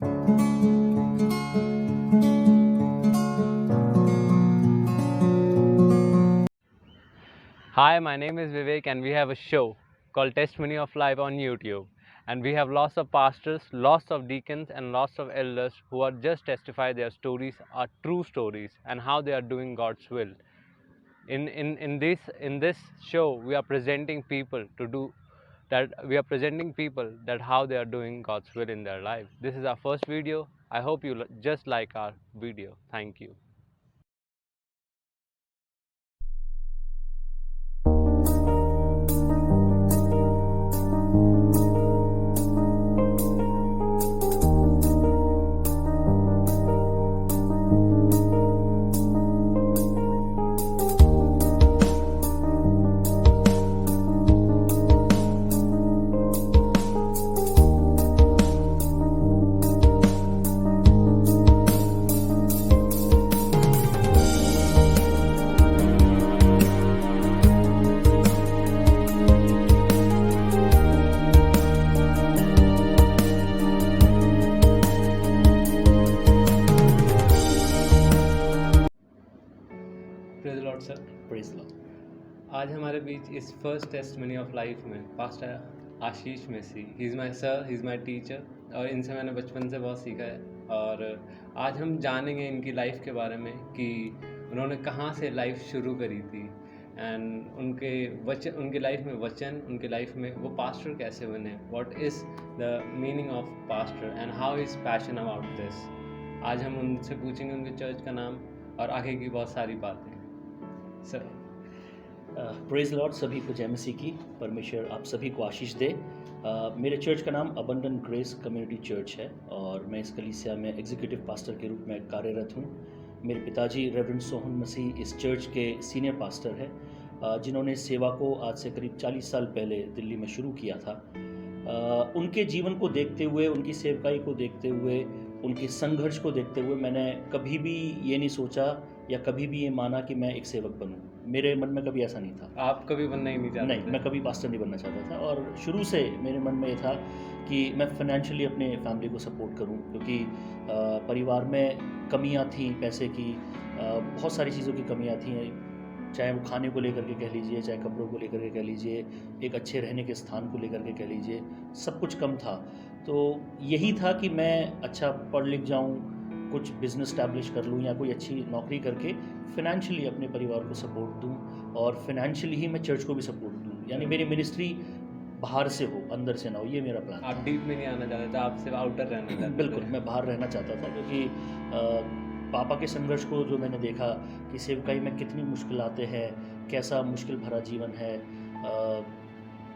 Hi, my name is Vivek, and we have a show called Testimony of Life on YouTube. And we have lots of pastors, lots of deacons, and lots of elders who are just testify their stories are true stories and how they are doing God's will. In this show, we are presenting people to do that. We are presenting people that how they are doing God's will in their life. This is our first video. I hope you just like our video. Thank you. Praise lord sir. Praise lord. आज हमारे बीच इस first testimony of life में pastor Ashish Masih, he is my sir, he is my teacher, और इनसे मैंने बचपन से बहुत सीखा है। और आज हम जानेंगे इनकी लाइफ के बारे में कि उन्होंने कहाँ से लाइफ शुरू करी थी, एंड उनके लाइफ में वचन, उनके लाइफ में वो पास्टर कैसे बने, what is the meaning of pastor and how is passion about this. आज हम उनसे पूछेंगे उनके चर्च का नाम और आगे की बहुत सारी बातें। Sir, praise Lord. सभी को जय मसीह की। परमेश्वर आप सभी को आशीष दे। मेरे चर्च का नाम अबंडेंट ग्रेस कम्युनिटी चर्च है और मैं इस कलीसिया में एग्जीक्यूटिव पास्टर के रूप में कार्यरत हूँ। मेरे पिताजी रेवरेंड सोहन मसीह इस चर्च के सीनियर पास्टर हैं, जिन्होंने सेवा को आज से करीब 40 साल पहले दिल्ली में शुरू किया था। उनके जीवन को देखते हुए, उनकी सेवकाई को देखते हुए, उनके संघर्ष को देखते हुए मैंने कभी भी ये नहीं सोचा या कभी भी ये माना कि मैं एक सेवक बनूं। मेरे मन में कभी ऐसा नहीं था। आप कभी बनना ही नहीं चाहते? नहीं, मैं कभी पास्टर नहीं बनना चाहता था और शुरू से मेरे मन में ये था कि मैं फाइनेंशियली अपने फैमिली को सपोर्ट करूं, क्योंकि परिवार में कमियां थी, पैसे की बहुत सारी चीज़ों की कमियां थी, चाहे वो खाने को लेकर के कह लीजिए, चाहे कपड़ों को लेकर के कह लीजिए, एक अच्छे रहने के स्थान को लेकर के कह लीजिए, सब कुछ कम था। तो यही था कि मैं अच्छा पढ़ लिख जाऊं, कुछ बिज़नेस स्टैब्लिश कर लूं या कोई अच्छी नौकरी करके फिनेंशियली अपने परिवार को सपोर्ट दूं और फिनेंशियली ही मैं चर्च को भी सपोर्ट दूं, यानी मेरी मिनिस्ट्री बाहर से हो, अंदर से ना हो। ये मेरा प्लान। आप डीप में नहीं आना चाहते थे, आप सिर्फ आउटर रहना चाहते थे? बिल्कुल, मैं बाहर रहना चाहता था, क्योंकि पापा के संघर्ष को जो मैंने देखा कि सेवकाई में कितनी मुश्किल आते हैं, कैसा मुश्किल भरा जीवन है।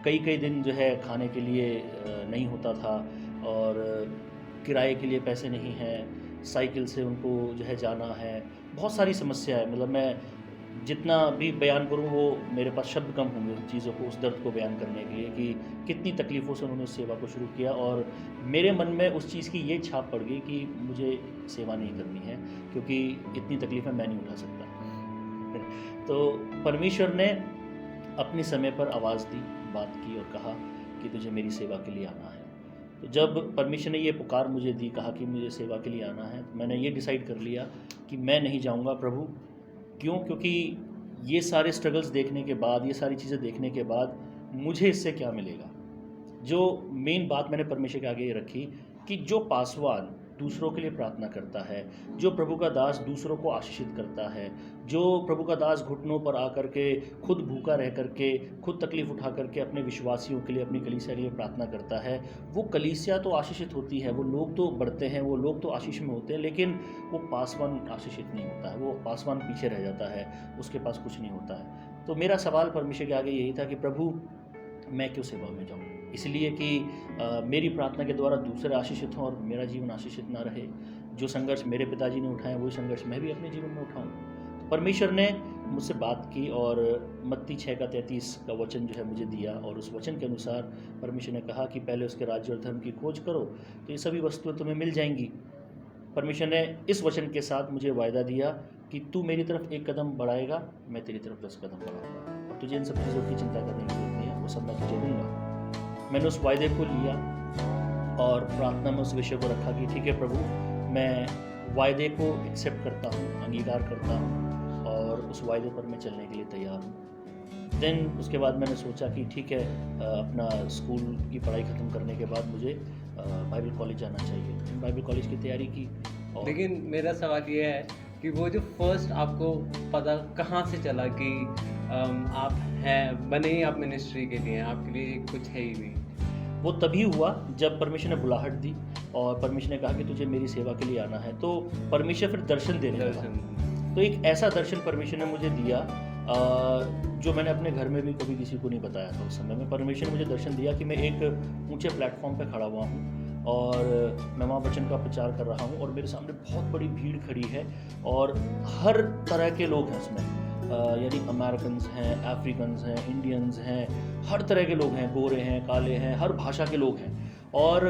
कई कई दिन जो है खाने के लिए नहीं होता था और किराए के लिए पैसे नहीं हैं, साइकिल से उनको जो है जाना है, बहुत सारी समस्या है। मतलब मैं जितना भी बयान करूं वो मेरे पास शब्द कम होंगे उन चीज़ों को, उस दर्द को बयान करने के लिए कि कितनी तकलीफ़ों से उन्होंने उस सेवा को शुरू किया। और मेरे मन में उस चीज़ की ये छाप पड़ गई कि मुझे सेवा नहीं करनी है, क्योंकि इतनी तकलीफ़ें मैं नहीं उठा सकता। तो परमेश्वर ने अपने समय पर आवाज़ दी, बात की और कहा कि तुझे मेरी सेवा के लिए आना है। तो जब परमेश्वर ने ये पुकार मुझे दी, कहा कि मुझे सेवा के लिए आना है, तो मैंने ये डिसाइड कर लिया कि मैं नहीं जाऊंगा प्रभु। क्यों? क्योंकि ये सारे स्ट्रगल्स देखने के बाद, ये सारी चीज़ें देखने के बाद मुझे इससे क्या मिलेगा। जो मेन बात मैंने परमेश्वर के आगे ये रखी कि जो पासवान दूसरों के लिए प्रार्थना करता है, जो प्रभु का दास दूसरों को आशीषित करता है, जो प्रभु का दास घुटनों पर आकर के खुद भूखा रह करके, खुद तकलीफ़ उठा करके अपने विश्वासियों के लिए, अपनी कलीसिया के लिए प्रार्थना करता है, वो कलीसिया तो आशीषित होती है, वो लोग तो बढ़ते हैं, वो लोग तो आशीष में होते हैं, लेकिन वो पासवान आशीषित नहीं होता है, वो पासवान पीछे रह जाता है, उसके पास कुछ नहीं होता है। तो मेरा सवाल परमेश्वर के आगे यही था कि प्रभु मैं क्यों सेवा में जाऊँ? इसलिए कि मेरी प्रार्थना के द्वारा दूसरे आशीषित हों और मेरा जीवन आशीषित ना रहे। जो संघर्ष मेरे पिताजी ने उठाए वही संघर्ष मैं भी अपने जीवन में उठाऊँ। तो परमेश्वर ने मुझसे बात की और मत्ती 6:33 का वचन जो है मुझे दिया, और उस वचन के अनुसार परमेश्वर ने कहा कि पहले उसके राज्य और धर्म की खोज करो तो ये सभी वस्तुएं तुम्हें मिल जाएंगी। परमेश्वर ने इस वचन के साथ मुझे वायदा दिया कि तू मेरी तरफ एक कदम बढ़ाएगा, मैं तेरी तरफ 10 कदम बढ़ाऊंगा, और तुझे इन सब चीज़ों की चिंता करने की जरूरत नहीं है, वो सब मैं तुझे दूंगा। मैंने उस वायदे को लिया, और प्रार्थना में उस विषय को रखा कि ठीक है प्रभु, मैं वायदे को एक्सेप्ट करता हूँ, अंगीकार करता हूँ और उस वायदे पर मैं चलने के लिए तैयार हूँ। देन उसके बाद मैंने सोचा कि ठीक है, अपना स्कूल की पढ़ाई ख़त्म करने के बाद मुझे बाइबल कॉलेज जाना चाहिए। बाइबल कॉलेज की तैयारी की। और लेकिन मेरा सवाल ये है कि वो जो फर्स्ट आपको पता कहाँ से चला कि आप हैं, बने ही आप मिनिस्ट्री के लिए, आपके लिए कुछ है ही नहीं? वो तभी हुआ जब परमेश्वर ने बुलाहट दी और परमेश्वर ने कहा कि तुझे मेरी सेवा के लिए आना है। तो परमेश्वर फिर दर्शन देने लगा। दर्शन। तो एक ऐसा दर्शन परमेश्वर ने मुझे दिया जो मैंने अपने घर में भी कभी किसी को नहीं बताया था। उस समय में परमेश्वर ने मुझे दर्शन दिया कि मैं एक ऊंचे प्लेटफॉर्म पे खड़ा हुआ हूँ और मैं वहाँ वचन का प्रचार कर रहा हूँ और मेरे सामने बहुत बड़ी भीड़ खड़ी है और हर तरह के लोग हैं उसमें, यानी अमेरिकन्स हैं, अफ्रीकन्स हैं, इंडियंस हैं, हर तरह के लोग हैं, गोरे हैं, काले हैं, हर भाषा के लोग हैं। और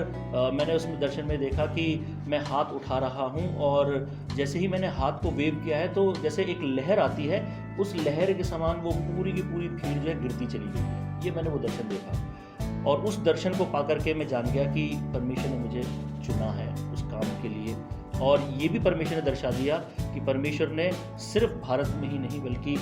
मैंने उसमें दर्शन में देखा कि मैं हाथ उठा रहा हूँ और जैसे ही मैंने हाथ को वेव किया है तो जैसे एक लहर आती है, उस लहर के समान वो पूरी की पूरी भीड़ जो है गिरती चली गई है। ये मैंने वो दर्शन देखा और उस दर्शन को पा करके मैं जान गया कि परमेश्वर ने मुझे चुना है उस काम के लिए। और ये भी परमेश्वर ने दर्शा दिया कि परमेश्वर ने सिर्फ भारत में ही नहीं बल्कि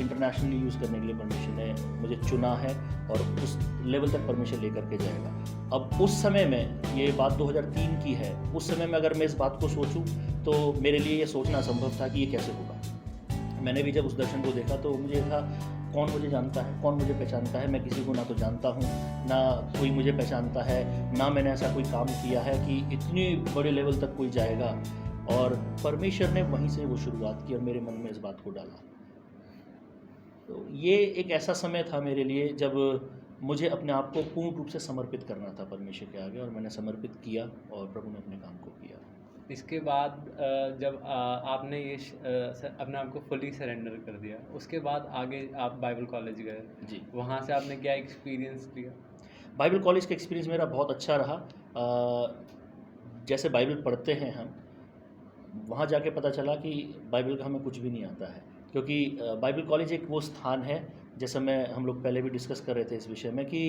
इंटरनेशनली यूज़ करने के लिए परमेश्वर ने मुझे चुना है और उस लेवल तक परमेश्वर लेकर के जाएगा। अब उस समय में, ये बात 2003 की है, उस समय में अगर मैं इस बात को सोचूं तो मेरे लिए ये सोचना असंभव था कि ये कैसे होगा। मैंने भी जब उस दर्शन को देखा तो मुझे था, कौन मुझे जानता है, कौन मुझे पहचानता है? मैं किसी को ना तो जानता हूँ, ना कोई मुझे पहचानता है, ना मैंने ऐसा कोई काम किया है कि इतनी बड़े लेवल तक कोई जाएगा। और परमेश्वर ने वहीं से वो शुरुआत की और मेरे मन में इस बात को डाला। तो ये एक ऐसा समय था मेरे लिए जब मुझे अपने आप को पूर्ण रूप से समर्पित करना था परमेश्वर के आगे, और मैंने समर्पित किया और प्रभु ने अपने काम को किया। इसके बाद जब आपने ये अपने आप को फुली सरेंडर कर दिया, उसके बाद आगे आप बाइबल कॉलेज गए जी, वहाँ से आपने क्या एक्सपीरियंस लिया? बाइबल कॉलेज का एक्सपीरियंस मेरा बहुत अच्छा रहा। जैसे बाइबल पढ़ते हैं हम, वहाँ जाके पता चला कि बाइबल का हमें कुछ भी नहीं आता है, क्योंकि बाइबल कॉलेज एक वो स्थान है, जैसा हम लोग पहले भी डिस्कस कर रहे थे इस विषय में, कि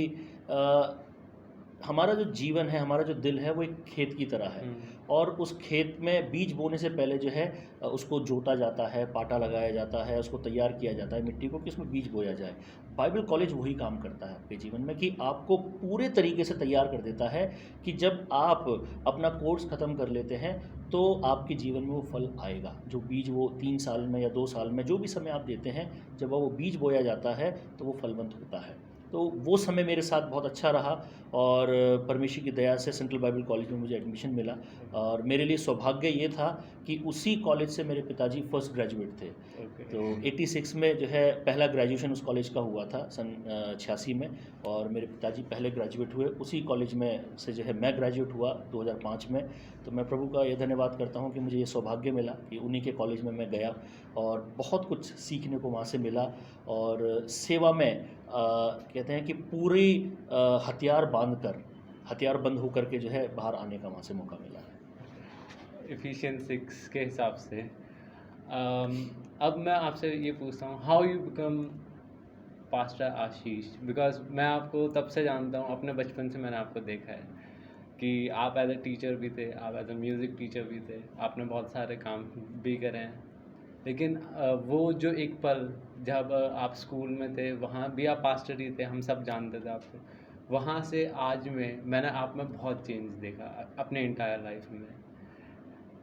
हमारा जो जीवन है, हमारा जो दिल है, वो एक खेत की तरह है। और उस खेत में बीज बोने से पहले जो है उसको जोता जाता है, पाटा लगाया जाता है, उसको तैयार किया जाता है मिट्टी को कि उसमें बीज बोया जाए। बाइबल कॉलेज वही काम करता है आपके जीवन में, कि आपको पूरे तरीके से तैयार कर देता है कि जब आप अपना कोर्स ख़त्म कर लेते हैं तो आपके जीवन में वो फल आएगा। जो बीज वो 3 साल में या 2 साल में, जो भी समय आप देते हैं, जब वो बीज बोया जाता है तो वो फलवंत होता है। तो वो समय मेरे साथ बहुत अच्छा रहा और परमेश्वर की दया से सेंट्रल बाइबल कॉलेज में मुझे एडमिशन मिला। और मेरे लिए सौभाग्य ये था कि उसी कॉलेज से मेरे पिताजी फर्स्ट ग्रेजुएट थे। तो 86 में जो है पहला ग्रेजुएशन उस कॉलेज का हुआ था, सन 86 में, और मेरे पिताजी पहले ग्रेजुएट हुए उसी कॉलेज में से। जो है मैं ग्रेजुएट हुआ 2005 में। तो मैं प्रभु का ये धन्यवाद करता हूँ कि मुझे ये सौभाग्य मिला कि उन्हीं के कॉलेज में मैं गया और बहुत कुछ सीखने को वहाँ से मिला। और सेवा में कहते हैं कि पूरी हथियार बंद होकर के जो है बाहर आने का वहाँ से मौका मिला है। Ephesians 6 के हिसाब से अब मैं आपसे ये पूछता हूँ, how you become pastor Ashish? Because मैं आपको तब से जानता हूँ, अपने बचपन से मैंने आपको देखा है कि आप एज अ टीचर भी थे, आप एज अ म्यूज़िक टीचर भी थे, आपने बहुत सारे काम भी करे हैं। लेकिन वो जो एक पल जब आप स्कूल में थे, वहाँ भी आप पास्टर ही थे, हम सब जानते थे आपको। वहाँ से आज में मैंने आप में बहुत चेंज देखा अपने इंटायर लाइफ में,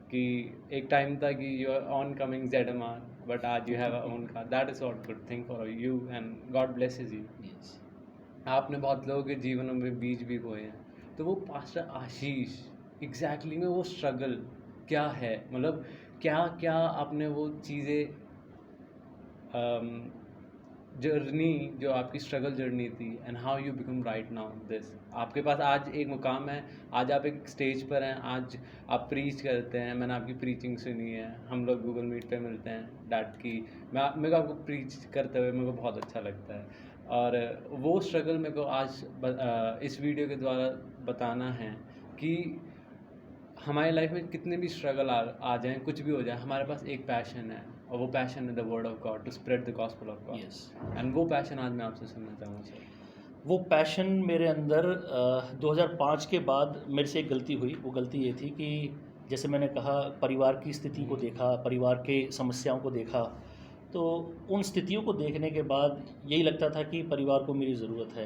कि एक टाइम था कि you are on coming ZMR, but आज you have a own car. That is what good thing for you and God blesses you. Yes. आपने बहुत लोगों के जीवनों में बीज भी बोए हैं। तो वो पास्टर आशीष एग्जैक्टली में वो स्ट्रगल क्या है, मतलब क्या क्या आपने वो चीज़ें, जर्नी जो आपकी स्ट्रगल जर्नी थी, and how you become right now this. आपके पास आज एक मुकाम है, आज आप एक स्टेज पर हैं, आज आप प्रीच करते हैं। मैंने आपकी प्रीचिंग सुनी है, हम लोग गूगल मीट पे मिलते हैं डैट की, मेरे को आपको प्रीच करते हुए मेरे को बहुत अच्छा लगता है। और वो स्ट्रगल मेरे को आज इस वीडियो के द्वारा बताना है कि हमारी लाइफ में कितने भी स्ट्रगल आ जाएं, कुछ भी हो जाए, हमारे पास एक पैशन है, और वो पैशन है the word of God, to spread the gospel of God. Yes. And वो पैशन आज मैं आपसे सुनना चाहूँगा सर। वो पैशन मेरे अंदर 2005 के बाद मेरे से एक गलती हुई। वो गलती ये थी कि जैसे मैंने कहा, परिवार की स्थिति को देखा, परिवार के समस्याओं को देखा, तो उन स्थितियों को देखने के बाद यही लगता था कि परिवार को मेरी ज़रूरत है,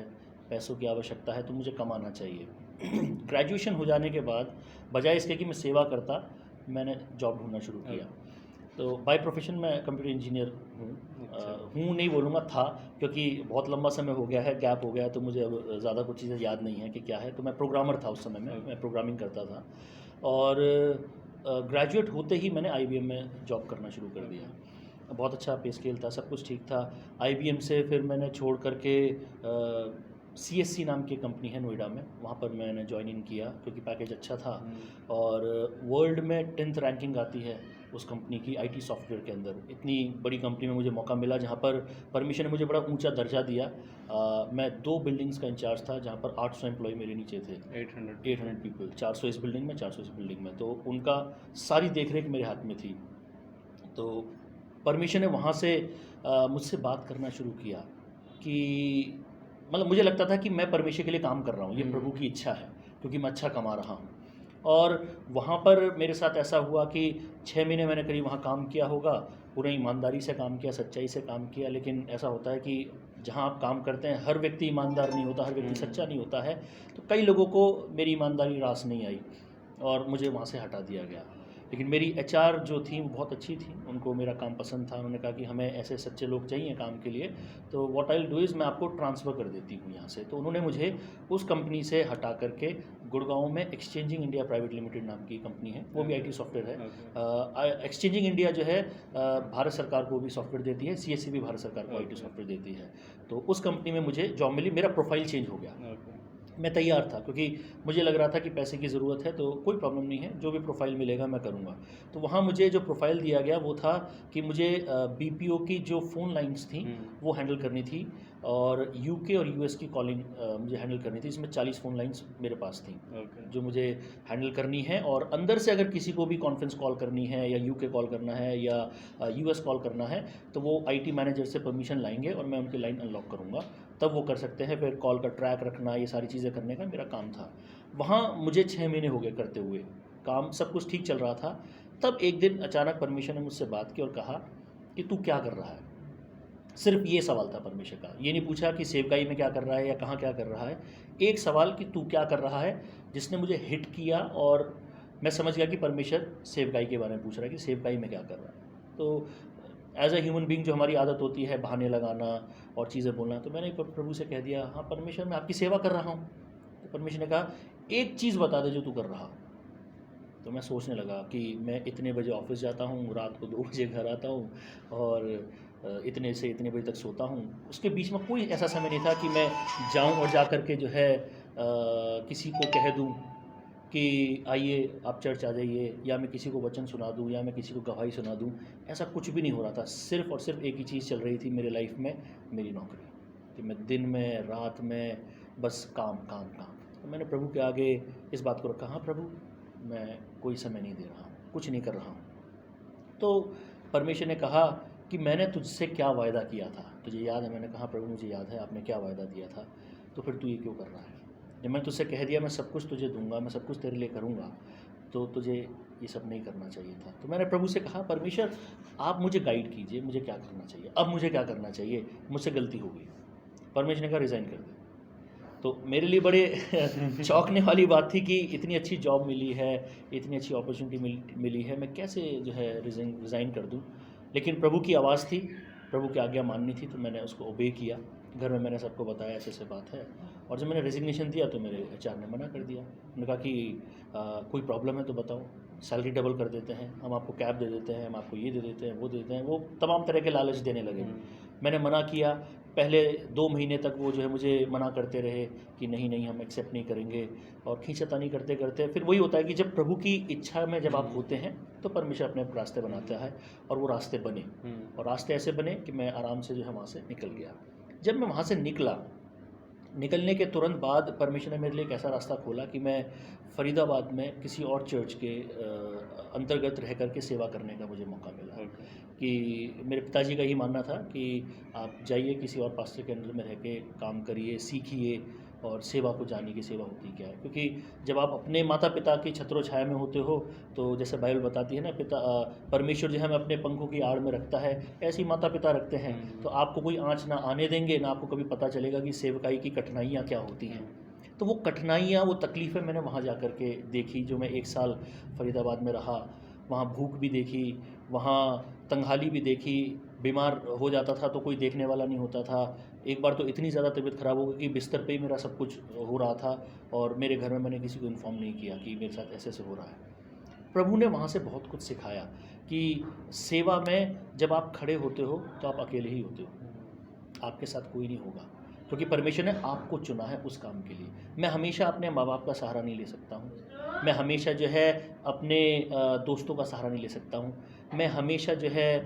पैसों की आवश्यकता है, तो मुझे कमाना चाहिए। ग्रेजुएशन हो जाने के बाद बजाय इसके कि मैं सेवा करता, मैंने जॉब ढूंढना शुरू किया। तो बाय प्रोफेशन मैं कंप्यूटर इंजीनियर हूँ। हूँ नहीं बोलूँगा, था, क्योंकि बहुत लंबा समय हो गया है, गैप हो गया है, तो मुझे अब ज़्यादा कुछ चीज़ें याद नहीं है कि क्या है। तो मैं प्रोग्रामर था उस समय में, मैं प्रोग्रामिंग करता था। और ग्रेजुएट होते ही मैंने IBM में जॉब करना शुरू कर दिया। बहुत अच्छा पे स्केल था, सब कुछ ठीक था। IBM से फिर मैंने छोड़ करके CSC नाम की कंपनी है नोएडा में, वहाँ पर मैंने ज्वाइन इन किया क्योंकि पैकेज अच्छा था। और वर्ल्ड में 10th रैंकिंग आती है उस कंपनी की IT सॉफ्टवेयर के अंदर। इतनी बड़ी कंपनी में मुझे मौका मिला जहाँ पर परमिशन ने मुझे बड़ा ऊंचा दर्जा दिया। मैं 2 बिल्डिंग्स का इंचार्ज था जहाँ पर 800 एम्प्लॉय मेरे नीचे थे। 800 पीपल, 400 इस बिल्डिंग में, 400 इस बिल्डिंग में, तो उनका सारी देखरेख मेरे हाथ में थी। तो परमिशन ने वहाँ से मुझसे बात करना शुरू किया कि मतलब मुझे लगता था कि मैं परमेश्वर के लिए काम कर रहा हूँ, ये प्रभु की इच्छा है, क्योंकि मैं अच्छा कमा रहा हूँ। और वहाँ पर मेरे साथ ऐसा हुआ कि 6 महीने मैंने करीब वहाँ काम किया होगा, पूरे ईमानदारी से काम किया, सच्चाई से काम किया। लेकिन ऐसा होता है कि जहाँ आप काम करते हैं हर व्यक्ति ईमानदार नहीं होता, हर व्यक्ति सच्चा नहीं होता है। तो कई लोगों को मेरी ईमानदारी रास नहीं आई और मुझे वहाँ से हटा दिया गया। लेकिन मेरी HR जो थी वो बहुत अच्छी थी, उनको मेरा काम पसंद था। उन्होंने कहा कि हमें ऐसे सच्चे लोग चाहिए काम के लिए, तो what I will do is मैं आपको ट्रांसफ़र कर देती हूँ यहाँ से। तो उन्होंने मुझे उस कंपनी से हटा करके गुड़गांव में एक्सचेंजिंग इंडिया प्राइवेट लिमिटेड नाम की कंपनी है, वो भी IT सॉफ्टवेयर है। एक्सचेंजिंग इंडिया जो है भारत सरकार को भी सॉफ्टवेयर देती है, CSC भी भारत सरकार को IT सॉफ्टवेयर देती है। तो उस कंपनी में मुझे जॉब मिली, मेरा प्रोफाइल चेंज हो गया। मैं तैयार था क्योंकि मुझे लग रहा था कि पैसे की ज़रूरत है, तो कोई प्रॉब्लम नहीं है, जो भी प्रोफाइल मिलेगा मैं करूँगा। तो वहाँ मुझे जो प्रोफाइल दिया गया वो था कि मुझे BPO की जो फ़ोन लाइंस थी वो हैंडल करनी थी, और UK और US की कॉलिंग मुझे हैंडल करनी थी। इसमें 40 फ़ोन लाइंस मेरे पास थी जो मुझे हैंडल करनी है। और अंदर से अगर किसी को भी कॉन्फ्रेंस कॉल करनी है या UK कॉल करना है या US कॉल करना है, तो वो IT मैनेजर से परमिशन लाएंगे और मैं उनकी लाइन अनलॉक करूँगा, तब वो कर सकते हैं। फिर कॉल का ट्रैक रखना, ये सारी चीज़ें करने का मेरा काम था। वहाँ मुझे 6 महीने हो गए करते हुए, काम सब कुछ ठीक चल रहा था। तब एक दिन अचानक परमेश्वर ने मुझसे बात की और कहा कि तू क्या कर रहा है। सिर्फ ये सवाल था परमेश्वर का, ये नहीं पूछा कि सेवकाई में क्या कर रहा है या कहाँ क्या कर रहा है। एक सवाल कि तू क्या कर रहा है, जिसने मुझे हिट किया और मैं समझ गया कि परमेश्वर सेवकाई के बारे में पूछ रहा है कि सेवकाई में क्या कर रहा है। तो एज अ ह्यूमन बीइंग जो हमारी आदत होती है बहाने लगाना और चीज़ें बोलना, तो मैंने प्रभु से कह दिया, हाँ परमेश्वर मैं आपकी सेवा कर रहा हूँ। तो परमेश्वर ने कहा एक चीज़ बता दे जो तू कर रहा। तो मैं सोचने लगा कि मैं इतने बजे ऑफिस जाता हूँ, रात को 2 बजे घर आता हूँ और इतने से इतने बजे तक सोता हूँ। उसके बीच में कोई ऐसा समय नहीं था कि मैं जाऊँ और जा कर के जो है किसी को कह दूँ कि आइए आप चर्च आ जाइए, या मैं किसी को वचन सुना दूँ, या मैं किसी को गवाही सुना दूँ। ऐसा कुछ भी नहीं हो रहा था। सिर्फ़ और सिर्फ एक ही चीज़ चल रही थी मेरे लाइफ में, मेरी नौकरी। कि मैं दिन में रात में बस काम काम काम। तो मैंने प्रभु के आगे इस बात को रखा, हाँ प्रभु मैं कोई समय नहीं दे रहा हूँ, कुछ नहीं कर रहा हूँ। तो परमेश्वर ने कहा कि मैंने तुझसे क्या वायदा किया था, तुझे याद है? मैंने कहा प्रभु मुझे याद है, आपने क्या वायदा दिया था, तो फिर तू ये क्यों कर रहा है? जब मैंने तुझसे कह दिया मैं सब कुछ तुझे दूंगा, मैं सब कुछ तेरे लिए करूंगा, तो तुझे ये सब नहीं करना चाहिए था। तो मैंने प्रभु से कहा परमेश्वर आप मुझे गाइड कीजिए, मुझे क्या करना चाहिए, अब मुझे क्या करना चाहिए, मुझसे गलती हो गई। परमेश्वर ने कहा रिज़ाइन कर दे। तो मेरे लिए बड़े चौंकने वाली बात थी कि इतनी अच्छी जॉब मिली है, इतनी अच्छी अपॉर्चुनिटी मिली है, मैं कैसे जो है रिज़ाइन कर दूं। लेकिन प्रभु की आवाज़ थी, प्रभु की आज्ञा माननी थी, तो मैंने उसको ओबे किया। घर में मैंने सबको बताया ऐसे ऐसे बात है। और जब मैंने रेजिग्नेशन दिया तो मेरे HR ने मना कर दिया। उन्होंने कहा कि कोई प्रॉब्लम है तो बताओ, सैलरी डबल कर देते हैं, हम आपको कैब दे देते हैं, हम आपको ये दे देते हैं, वो दे देते हैं। वो तमाम तरह के लालच देने लगे। मैंने मना किया। पहले 2 महीने तक वो जो है मुझे मना करते रहे कि नहीं नहीं हम एक्सेप्ट नहीं करेंगे, और खींचातानी करते करते फिर वही होता है कि जब प्रभु की इच्छा में जब आप होते हैं तो परमेश्वर अपने रास्ते बनाता है, और वो रास्ते बने। और रास्ते ऐसे बने कि मैं आराम से जो है वहाँ से निकल गया। जब मैं वहाँ से निकला, निकलने के तुरंत बाद परमेश्वर ने मेरे लिए एक ऐसा रास्ता खोला कि मैं फरीदाबाद में किसी और चर्च के अंतर्गत रह कर के सेवा करने का मुझे मौका मिला। कि मेरे पिताजी का यही मानना था कि आप जाइए किसी और पास्टर के अंडर में रह के काम करिए, सीखिए और सेवा को जानिए कि सेवा होती क्या है। क्योंकि जब आप अपने माता पिता की छत्रो छाया में होते हो तो जैसे बाइबल बताती है ना, परमेश्वर जो हमें अपने पंखों की आड़ में रखता है, ऐसे ही माता पिता रखते हैं। तो आपको कोई आँच ना आने देंगे, ना आपको कभी पता चलेगा कि सेवकाई की कठिनाइयाँ क्या होती हैं। तो वो कठिनाइयाँ, वो तकलीफ़ें मैंने वहाँ जा कर के देखी। जो मैं 1 साल फरीदाबाद में रहा, वहाँ भूख भी देखी, वहाँ तंगहाली भी देखी, बीमार हो जाता था तो कोई देखने वाला नहीं होता था। एक बार तो इतनी ज़्यादा तबीयत ख़राब हो गई कि बिस्तर पे ही मेरा सब कुछ हो रहा था और मेरे घर में मैंने किसी को इन्फॉर्म नहीं किया कि मेरे साथ ऐसे हो रहा है। प्रभु ने वहाँ से बहुत कुछ सिखाया कि सेवा में जब आप खड़े होते हो तो आप अकेले ही होते हो, आपके साथ कोई नहीं होगा, क्योंकि परमेश्वर ने आपको चुना है उस काम के लिए। मैं हमेशा अपने माँ बाप का सहारा नहीं ले सकता हूँ, मैं हमेशा जो है अपने दोस्तों का सहारा नहीं ले सकता हूँ, मैं हमेशा जो है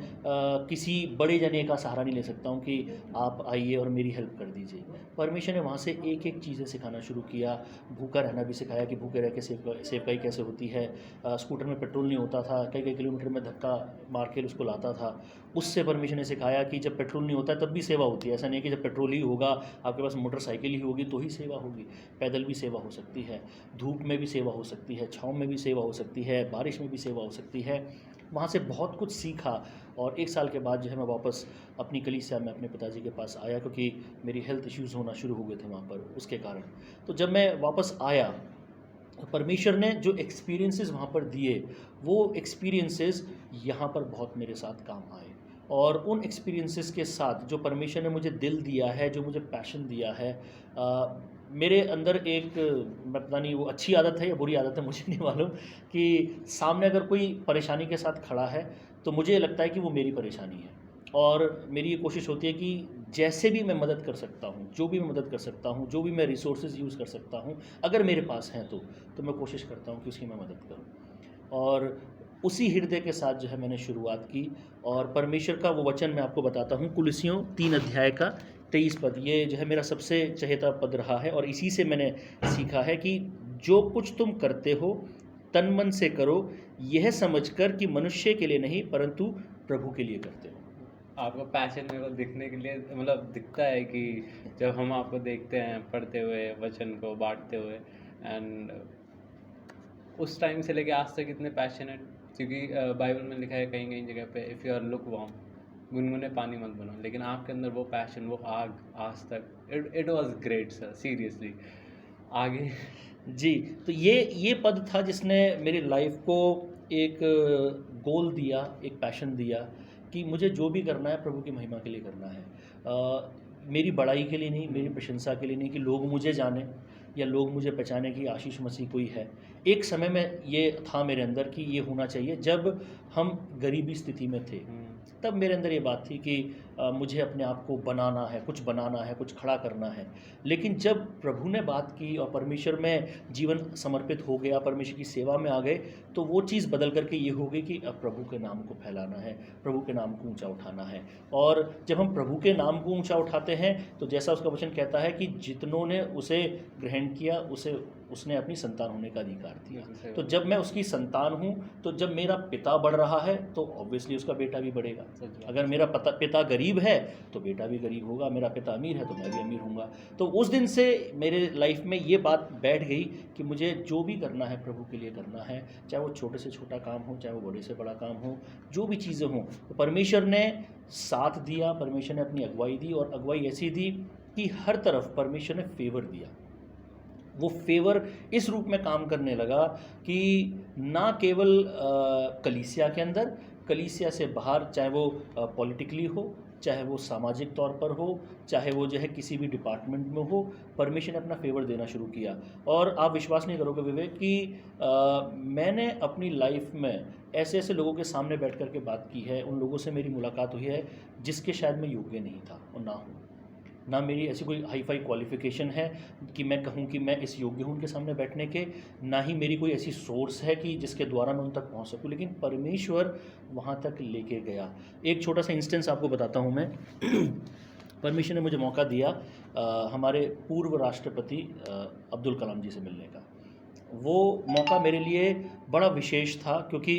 किसी बड़े जने का सहारा नहीं ले सकता हूँ कि आप आइए और मेरी हेल्प कर दीजिए। परमेश्वर ने वहाँ से एक एक चीज़ें सिखाना शुरू किया। भूखा रहना भी सिखाया कि भूखे रह के सेवकाई कैसे होती है। स्कूटर में पेट्रोल नहीं होता था, कई कई किलोमीटर में धक्का मार के उसको लाता था। उससे परमेश्वर ने सिखाया कि जब पेट्रोल नहीं होता तब भी सेवा होती है। ऐसा नहीं है कि जब पेट्रोल ही होगा, आपके पास मोटरसाइकिल ही होगी तो ही सेवा होगी। पैदल भी सेवा हो सकती है, धूप में भी सेवा हो सकती है, छाँव में भी सेवा हो सकती है, बारिश में भी सेवा हो सकती है। वहाँ से बहुत कुछ सीखा और 1 साल के बाद जो है मैं वापस अपनी कलीसिया में अपने पिताजी के पास आया, क्योंकि मेरी हेल्थ इश्यूज़ होना शुरू हो गए थे वहाँ पर उसके कारण। तो जब मैं वापस आया, परमेश्वर ने जो एक्सपीरियंसेस वहाँ पर दिए, वो एक्सपीरियंसेस यहाँ पर बहुत मेरे साथ काम आए। और उन एक्सपीरियंसेस के साथ जो परमेश्वर ने मुझे दिल दिया है, जो मुझे पैशन दिया है, मेरे अंदर एक, मैं पता नहीं वो अच्छी आदत है या बुरी आदत है मुझे नहीं मालूम, कि सामने अगर कोई परेशानी के साथ खड़ा है तो मुझे लगता है कि वो मेरी परेशानी है। और मेरी ये कोशिश होती है कि जैसे भी मैं मदद कर सकता हूँ, जो भी मैं मदद कर सकता हूँ, जो भी मैं रिसोर्सेज यूज़ कर सकता हूँ, अगर मेरे पास हैं तो मैं कोशिश करता हूँ कि उसकी मैं मदद करूँ। और उसी हृदय के साथ जो है मैंने शुरुआत की। और परमेश्वर का वो वचन मैं आपको बताता हूँ, कुलुस्सियों 3 अध्याय का 23 पद, ये जो है मेरा सबसे चहेता पद रहा है। और इसी से मैंने सीखा है कि जो कुछ तुम करते हो तन मन से करो, यह समझकर कि मनुष्य के लिए नहीं परंतु प्रभु के लिए करते हो। आपका पैशन मेरे को दिखने के लिए मतलब दिखता है कि जब हम आपको देखते हैं पढ़ते हुए वचन को बांटते हुए, एंड उस टाइम से लेके आज तक इतने पैशनेट, क्योंकि बाइबल में लिखा है कहीं कहीं जगह पे, if you are look warm, गुनगुने पानी मत बनो, लेकिन आपके अंदर वो पैशन, वो आग आज तक, it was great sir, seriously. आगे जी, तो ये पद था जिसने मेरी लाइफ को एक गोल दिया, एक पैशन दिया कि मुझे जो भी करना है प्रभु की महिमा के लिए करना है। मेरी बड़ाई के लिए नहीं, मेरी प्रशंसा के लिए नहीं, कि लोग मुझे जाने या लोग मुझे पहचाने कि आशीष मसीह कोई है। एक समय में ये था मेरे अंदर कि ये होना चाहिए। जब हम गरीबी स्थिति में थे तब मेरे अंदर ये बात थी कि मुझे अपने आप को बनाना है, कुछ बनाना है, कुछ खड़ा करना है। लेकिन जब प्रभु ने बात की और परमेश्वर में जीवन समर्पित हो गया, परमेश्वर की सेवा में आ गए, तो वो चीज़ बदल करके ये हो गई कि अब प्रभु के नाम को फैलाना है, प्रभु के नाम को ऊंचा उठाना है। और जब हम प्रभु के नाम को ऊंचा उठाते हैं तो जैसा उसका वचन कहता है कि जितनों ने उसे ग्रहण किया उसने अपनी संतान होने का अधिकार दिया। तो जब मैं उसकी संतान हूँ, तो जब मेरा पिता बढ़ रहा है तो ऑब्वियसली उसका बेटा भी बढ़ेगा। अगर मेरा पिता गरीब है तो बेटा भी गरीब होगा, मेरा पिता अमीर है तो मैं भी अमीर होऊंगा। तो उस दिन से मेरे लाइफ में ये बात बैठ गई कि मुझे जो भी करना है प्रभु के लिए करना है, चाहे वो छोटे से छोटा काम हो, चाहे वो बड़े से बड़ा काम हो, जो भी चीज़ें हों। तो परमेश्वर ने साथ दिया, परमेश्वर ने अपनी अगुवाई दी, और अगुवाई ऐसी दी कि हर तरफ परमेश्वर ने फेवर दिया। वो फेवर इस रूप में काम करने लगा कि ना केवल कलीसिया के अंदर, कलीसिया से बाहर, चाहे वो पॉलिटिकली हो, चाहे वो सामाजिक तौर पर हो, चाहे वो जो है किसी भी डिपार्टमेंट में हो, परमेश्वर ने अपना फेवर देना शुरू किया। और आप विश्वास नहीं करोगे विवेक कि मैंने अपनी लाइफ में ऐसे ऐसे लोगों के सामने बैठ कर के बात की है, उन लोगों से मेरी मुलाकात हुई है जिसके शायद मैं योग्य नहीं था और ना हूँ। ना मेरी ऐसी कोई हाई फाई क्वालिफ़िकेशन है कि मैं कहूँ कि मैं इस योग्य हूँ उनके सामने बैठने के, ना ही मेरी कोई ऐसी सोर्स है कि जिसके द्वारा मैं उन तक पहुँच सकूँ, लेकिन परमेश्वर वहाँ तक लेके गया। एक छोटा सा इंस्टेंस आपको बताता हूँ मैं। परमेश्वर ने मुझे मौका दिया हमारे पूर्व राष्ट्रपति अब्दुल कलाम जी से मिलने का। वो मौका मेरे लिए बड़ा विशेष था क्योंकि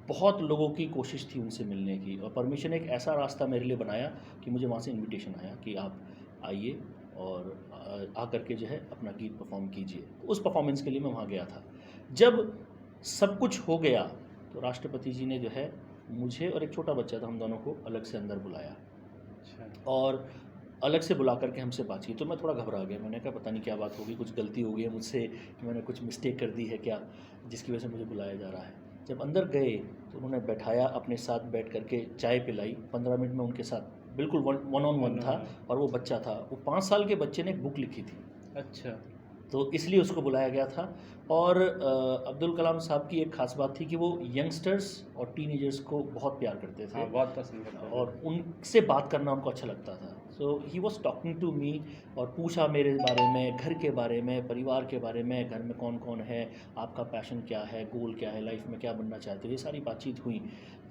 बहुत लोगों की कोशिश थी उनसे मिलने की, और परमेश्वर ने एक ऐसा रास्ता मेरे लिए बनाया कि मुझे वहाँ से इनविटेशन आया कि आप आइए और आकर के जो है अपना गीत परफॉर्म कीजिए। उस परफॉर्मेंस के लिए मैं वहाँ गया था। जब सब कुछ हो गया तो राष्ट्रपति जी ने जो है मुझे और एक छोटा बच्चा था, हम दोनों को अलग से अंदर बुलाया अच्छा। और अलग से बुला करके हमसे बात की। तो मैं थोड़ा घबरा गया, मैंने कहा पता नहीं क्या बात होगी, कुछ गलती हो गई है मुझसे, कि मैंने कुछ मिस्टेक कर दी है क्या, जिसकी वजह से मुझे बुलाया जा रहा है। जब अंदर गए तो उन्होंने बैठाया, अपने साथ बैठ करके चाय पिलाई। 15 मिनट में उनके साथ बिल्कुल वन ऑन वन था, और वो बच्चा था, वो 5 साल के बच्चे ने एक बुक लिखी थी, अच्छा। तो इसलिए उसको बुलाया गया था। और अब्दुल कलाम साहब की एक ख़ास बात थी कि वो यंगस्टर्स और टीनेजर्स को बहुत प्यार करते थे, हाँ, बहुत पसंद करता था। और उनसे बात करना उनको अच्छा लगता था। So he was talking to me और पूछा मेरे बारे में, घर के बारे में, परिवार के बारे में, घर में कौन कौन है, आपका पैशन क्या है, गोल क्या है, लाइफ में क्या बनना चाहते हो, ये सारी बातचीत हुई।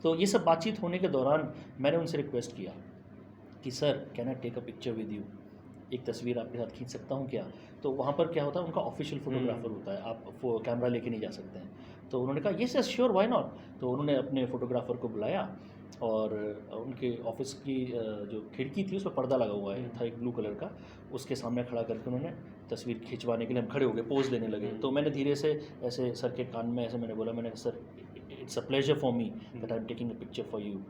तो ये सब बातचीत होने के दौरान मैंने उनसे रिक्वेस्ट किया कि sir can I take a picture with you, एक तस्वीर आपके साथ खींच सकता हूँ क्या। तो वहाँ पर क्या होता है, उनका ऑफिशियल फोटोग्राफर होता है, आप कैमरा लेके नहीं जा सकते हैं। तो उन्होंने कहा yes yes sure why not. तो उन्होंने अपने फोटोग्राफर को बुलाया और उनके ऑफिस की जो खिड़की थी उस पर पर्दा लगा हुआ है था एक ब्लू कलर का, उसके सामने खड़ा करके उन्होंने तस्वीर खिंचवाने के लिए, हम खड़े हो गए, पोज देने लगे। तो मैंने धीरे से ऐसे सर के कान में ऐसे मैंने बोला, मैंने sir it's a pleasure for me that I am taking a picture for you.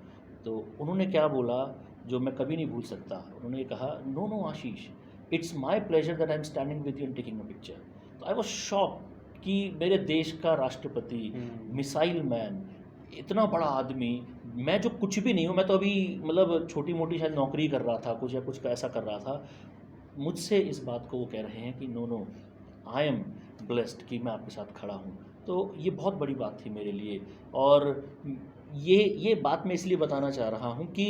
तो उन्होंने क्या बोला जो मैं कभी नहीं भूल सकता, उन्होंने कहा no no Ashish, it's my pleasure that I am standing with you and taking a picture. तो आई वॉज शॉक कि मेरे देश का राष्ट्रपति, मिसाइल मैन, इतना बड़ा आदमी, मैं जो कुछ भी नहीं हूँ, मैं तो अभी मतलब छोटी मोटी शायद नौकरी कर रहा था कुछ, या कुछ ऐसा कर रहा था, मुझसे इस बात को वो कह रहे हैं कि no no I am blessed कि मैं आपके साथ खड़ा हूँ। तो ये बहुत बड़ी बात थी मेरे लिए। और ये बात मैं इसलिए बताना चाह रहा हूँ कि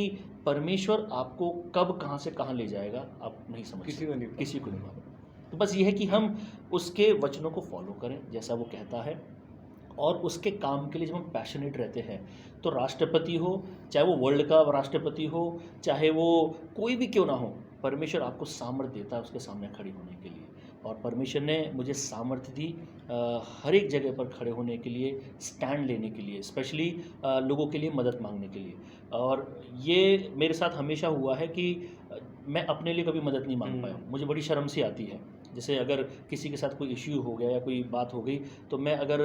परमेश्वर आपको कब कहाँ से कहाँ ले जाएगा आप नहीं समझ किसी को नहीं सकते, किसी को नहीं मालूम। तो बस ये है कि हम उसके वचनों को फॉलो करें जैसा वो कहता है, और उसके काम के लिए जब हम पैशनेट रहते हैं, तो राष्ट्रपति हो, चाहे वो वर्ल्ड का राष्ट्रपति हो, चाहे वो कोई भी क्यों ना हो, परमेश्वर आपको सामर्थ्य देता है उसके सामने खड़े होने के लिए। और परमेश्वर ने मुझे सामर्थ्य दी हर एक जगह पर खड़े होने के लिए, स्टैंड लेने के लिए, स्पेशली लोगों के लिए मदद मांगने के लिए। और ये मेरे साथ हमेशा हुआ है कि मैं अपने लिए कभी मदद नहीं मांग पाया हूँ, मुझे बड़ी शर्म सी आती है। जैसे अगर किसी के साथ कोई इश्यू हो गया या कोई बात हो गई, तो मैं अगर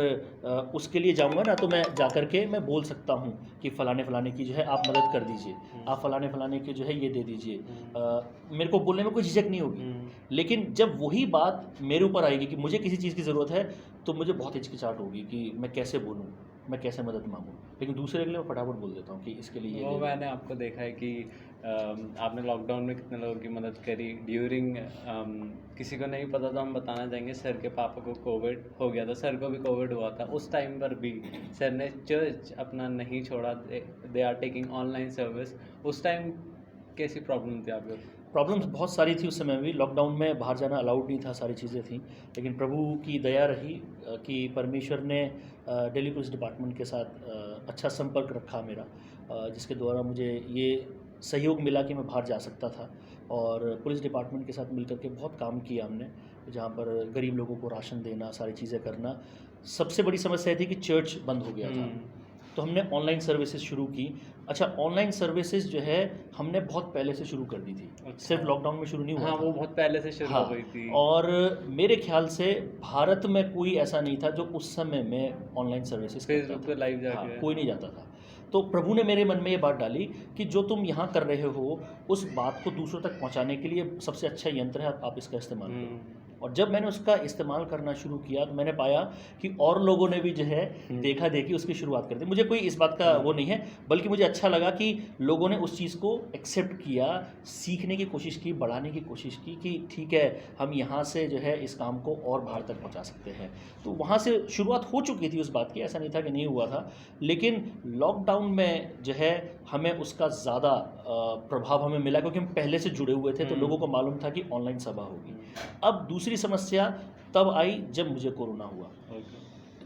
उसके लिए जाऊंगा ना, तो मैं जा कर के मैं बोल सकता हूँ कि फ़लाने फ़लाने की जो है आप मदद कर दीजिए, आप फ़लाने फ़लाने की जो है ये दे दीजिए। मेरे को बोलने में कोई झिझक नहीं होगी। लेकिन जब वही बात मेरे ऊपर आएगी कि मुझे किसी चीज़ की ज़रूरत है, तो मुझे बहुत हिचकिचाहट होगी कि मैं कैसे बोलूँ, मैं कैसे मदद मांगूँ। लेकिन दूसरे के लिए मैं फटाफट बोल देता हूँ कि इसके लिए ये वो दे दो। मैंने आपको देखा है कि आपने लॉकडाउन में कितने लोगों की मदद करी ड्यूरिंग, किसी को नहीं पता तो हम बताना चाहेंगे, सर के पापा को कोविड हो गया था, सर को भी कोविड हुआ था, उस टाइम पर भी सर ने चर्च अपना नहीं छोड़ा, they are taking online service. उस टाइम कैसी प्रॉब्लम थी आपको? प्रॉब्लम्स बहुत सारी थी उस समय भी, लॉकडाउन में बाहर जाना अलाउड नहीं था, सारी चीज़ें थी। लेकिन प्रभु की दया रही कि परमेश्वर ने दिल्ली पुलिस डिपार्टमेंट के साथ अच्छा संपर्क रखा मेरा, जिसके द्वारा मुझे ये सहयोग मिला कि मैं बाहर जा सकता था। और पुलिस डिपार्टमेंट के साथ मिलकर के बहुत काम किया हमने, जहाँ पर गरीब लोगों को राशन देना, सारी चीज़ें करना। सबसे बड़ी समस्या थी कि चर्च बंद हो गया था, तो हमने ऑनलाइन सर्विसेज शुरू की। अच्छा, ऑनलाइन सर्विसेज जो है हमने बहुत पहले से शुरू कर दी थी, सिर्फ लॉकडाउन में शुरू नहीं हुआ हाँ, था। वो बहुत पहले से शुरू हो हाँ, गई थी। और मेरे ख्याल से भारत में कोई ऐसा नहीं था जो उस समय में ऑनलाइन सर्विसेज करता फेसबुक पे था। लाइव हाँ, जाके। कोई नहीं जाता था। तो प्रभु ने मेरे मन में ये बात डाली कि जो तुम यहाँ कर रहे हो, उस बात को दूसरों तक पहुँचाने के लिए सबसे अच्छा यंत्र है, आप इसका इस्तेमाल करो। और जब मैंने उसका इस्तेमाल करना शुरू किया, तो मैंने पाया कि और लोगों ने भी जो है देखा देखी उसकी शुरुआत कर दी। मुझे कोई इस बात का वो नहीं है, बल्कि मुझे अच्छा लगा कि लोगों ने उस चीज़ को एक्सेप्ट किया, सीखने की कोशिश की, बढ़ाने की कोशिश की कि ठीक है, हम यहाँ से जो है इस काम को और बाहर तक पहुँचा सकते हैं। तो वहाँ से शुरुआत हो चुकी थी उस बात की, ऐसा नहीं था कि नहीं हुआ था। लेकिन लॉकडाउन में जो है हमें उसका ज़्यादा प्रभाव हमें मिला, क्योंकि हम पहले से जुड़े हुए थे, तो लोगों को मालूम था कि ऑनलाइन सभा होगी। अब दूसरी समस्या तब आई जब मुझे कोरोना हुआ।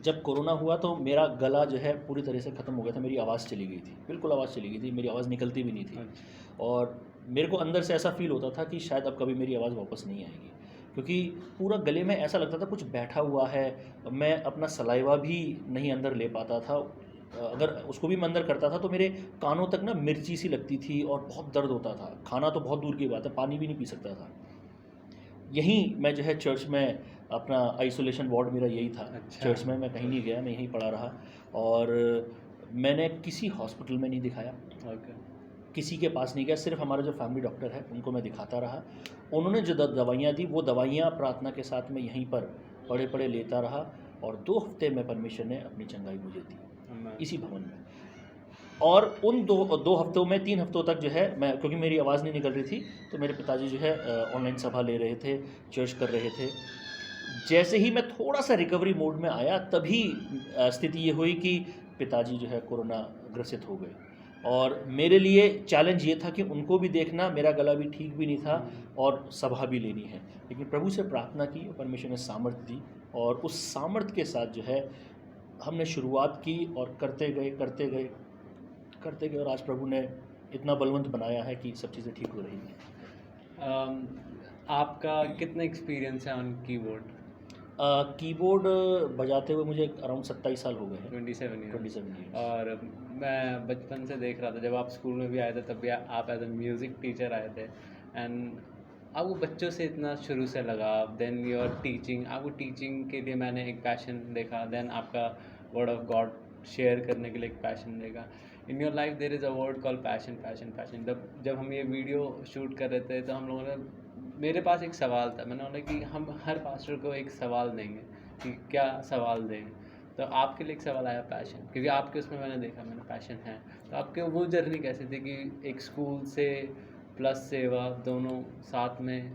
जब कोरोना हुआ तो मेरा गला जो है पूरी तरह से ख़त्म हो गया था, मेरी आवाज़ चली गई थी, बिल्कुल आवाज़ चली गई थी, मेरी आवाज़ निकलती भी नहीं थी। और मेरे को अंदर से ऐसा फील होता था कि शायद अब कभी मेरी आवाज़ वापस नहीं आएगी, क्योंकि पूरा गले में ऐसा लगता था कुछ बैठा हुआ है। मैं अपना सलाइवा भी नहीं अंदर ले पाता था, अगर उसको भी मैं अंदर करता था तो मेरे कानों तक ना मिर्ची सी लगती थी और बहुत दर्द होता था। खाना तो बहुत दूर की बात है, पानी भी नहीं पी सकता था। यहीं मैं जो है चर्च में अपना आइसोलेशन वार्ड मेरा यही था। अच्छा। चर्च में मैं कहीं नहीं गया, मैं यहीं पड़ा रहा, और मैंने किसी हॉस्पिटल में नहीं दिखाया, ओके। किसी के पास नहीं गया, सिर्फ हमारा जो फैमिली डॉक्टर है उनको मैं दिखाता रहा। उन्होंने जो दवाइयाँ दी वो दवाइयाँ प्रार्थना के साथ मैं यहीं पर पड़े पड़े लेता रहा, और 2 हफ्ते में परमेश्वर ने अपनी चंगाई मुझे दी Amen. इसी भवन में। और उन दो हफ्तों में 3 हफ्तों तक जो है मैं, क्योंकि मेरी आवाज़ नहीं निकल रही थी, तो मेरे पिताजी जो है ऑनलाइन सभा ले रहे थे, चर्च कर रहे थे। जैसे ही मैं थोड़ा सा रिकवरी मोड में आया, तभी स्थिति ये हुई कि पिताजी जो है कोरोना ग्रसित हो गए, और मेरे लिए चैलेंज ये था कि उनको भी देखना, मेरा गला भी ठीक भी नहीं था और सभा भी लेनी है। लेकिन प्रभु से प्रार्थना की, परमेश्वर ने सामर्थ्य दी, और उस सामर्थ्य के साथ जो है हमने शुरुआत की, और करते गए, और आज प्रभु ने इतना बलवंत बनाया है कि सब चीज़ें ठीक हो रही हैं। आपका कितना एक्सपीरियंस है ऑन कीबोर्ड? कीबोर्ड बजाते हुए मुझे अराउंड 27 साल हो गए हैं। 27 ईयर। 27 ईयर्स। और मैं बचपन से देख रहा था, जब आप स्कूल में भी आए थे तब भी आप एज अ म्यूज़िक टीचर आए थे, एंड आपको बच्चों से इतना शुरू से लगा, देन योर टीचिंग, आपको टीचिंग के लिए मैंने एक पैशन देखा, देन आपका वर्ड ऑफ गॉड शेयर करने के लिए एक पैशन देखा। In your life there is a word call passion, passion, passion. जब हम ये वीडियो शूट कर रहे थे तो हम लोगों ने, मेरे पास एक सवाल था, मैंने बोला कि हम हर पास्टर को एक सवाल देंगे, कि क्या सवाल दें, तो आपके लिए एक सवाल आया पैशन, क्योंकि आपके उसमें मैंने देखा, मैंने पैशन है। तो आपके वो जर्नी कैसे थी कि एक स्कूल से प्लस सेवा दोनों साथ में?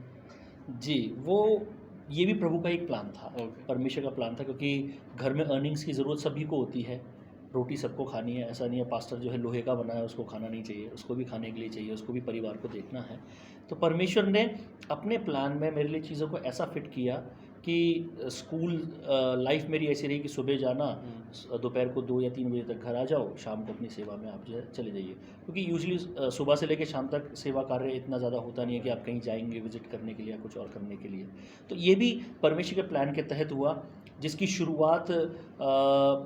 जी, वो ये भी प्रभु का एक प्लान था, ओके। परमेश्वर का प्लान था, क्योंकि घर में अर्निंग्स की ज़रूरत सभी को होती है, रोटी सबको खानी है। ऐसा नहीं है पास्टर जो है लोहे का बना है उसको खाना नहीं चाहिए, उसको भी खाने के लिए चाहिए, उसको भी परिवार को देखना है। तो परमेश्वर ने अपने प्लान में मेरे लिए चीज़ों को ऐसा फिट किया कि स्कूल लाइफ मेरी ऐसी रही कि सुबह जाना, दोपहर को 2 या 3 बजे तक घर आ जाओ, शाम को अपनी सेवा में आप जो है चले जाइए, क्योंकि यूजुअली सुबह से लेकर शाम तक सेवा कार्य इतना ज़्यादा होता नहीं है कि आप कहीं जाएंगे विजिट करने के लिए या कुछ और करने के लिए। तो ये भी परमेश्वर के प्लान के तहत हुआ, जिसकी शुरुआत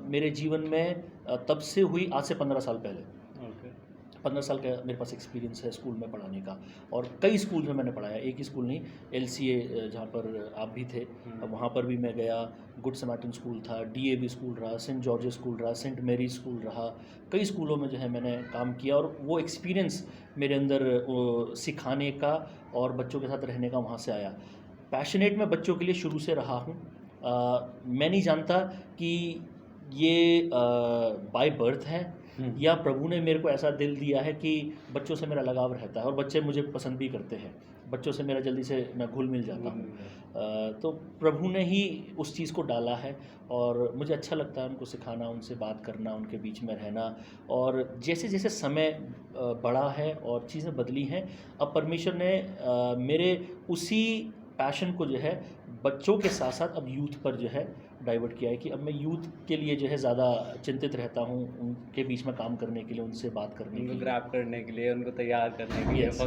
मेरे जीवन में तब से हुई, आज से 15 साल पहले। ओके। 15 साल का मेरे पास एक्सपीरियंस है स्कूल में पढ़ाने का, और कई स्कूल में मैंने पढ़ाया, एक ही स्कूल नहीं, LCA जहाँ पर आप भी थे वहाँ पर भी मैं गया, गुड समार्टिन स्कूल था, DAV स्कूल रहा, सेंट जॉर्जेस स्कूल रहा, सेंट मेरी स्कूल रहा, कई स्कूलों में जो है मैंने काम किया, और वो एक्सपीरियंस मेरे अंदर सिखाने का और बच्चों के साथ रहने का वहाँ से आया। पैशनेट मैं बच्चों के लिए शुरू से रहा हूँ। मैं नहीं जानता कि ये बाय बर्थ है या प्रभु ने मेरे को ऐसा दिल दिया है कि बच्चों से मेरा लगाव रहता है, और बच्चे मुझे पसंद भी करते हैं, बच्चों से मेरा जल्दी से मैं घुल मिल जाता हूँ। तो प्रभु ने ही उस चीज़ को डाला है, और मुझे अच्छा लगता है उनको सिखाना, उनसे बात करना, उनके बीच में रहना। और जैसे जैसे समय बढ़ा है और चीज़ें बदली हैं, अब परमेश्वर ने मेरे उसी पैशन को जो है बच्चों के साथ साथ अब यूथ पर जो है डाइवर्ट किया है, कि अब मैं यूथ के लिए जो है ज़्यादा चिंतित रहता हूँ, उनके बीच में काम करने के लिए, उनसे बात करने के उनको लिए, ग्रैब करने के लिए, उनको तैयार करने के लिए Yes.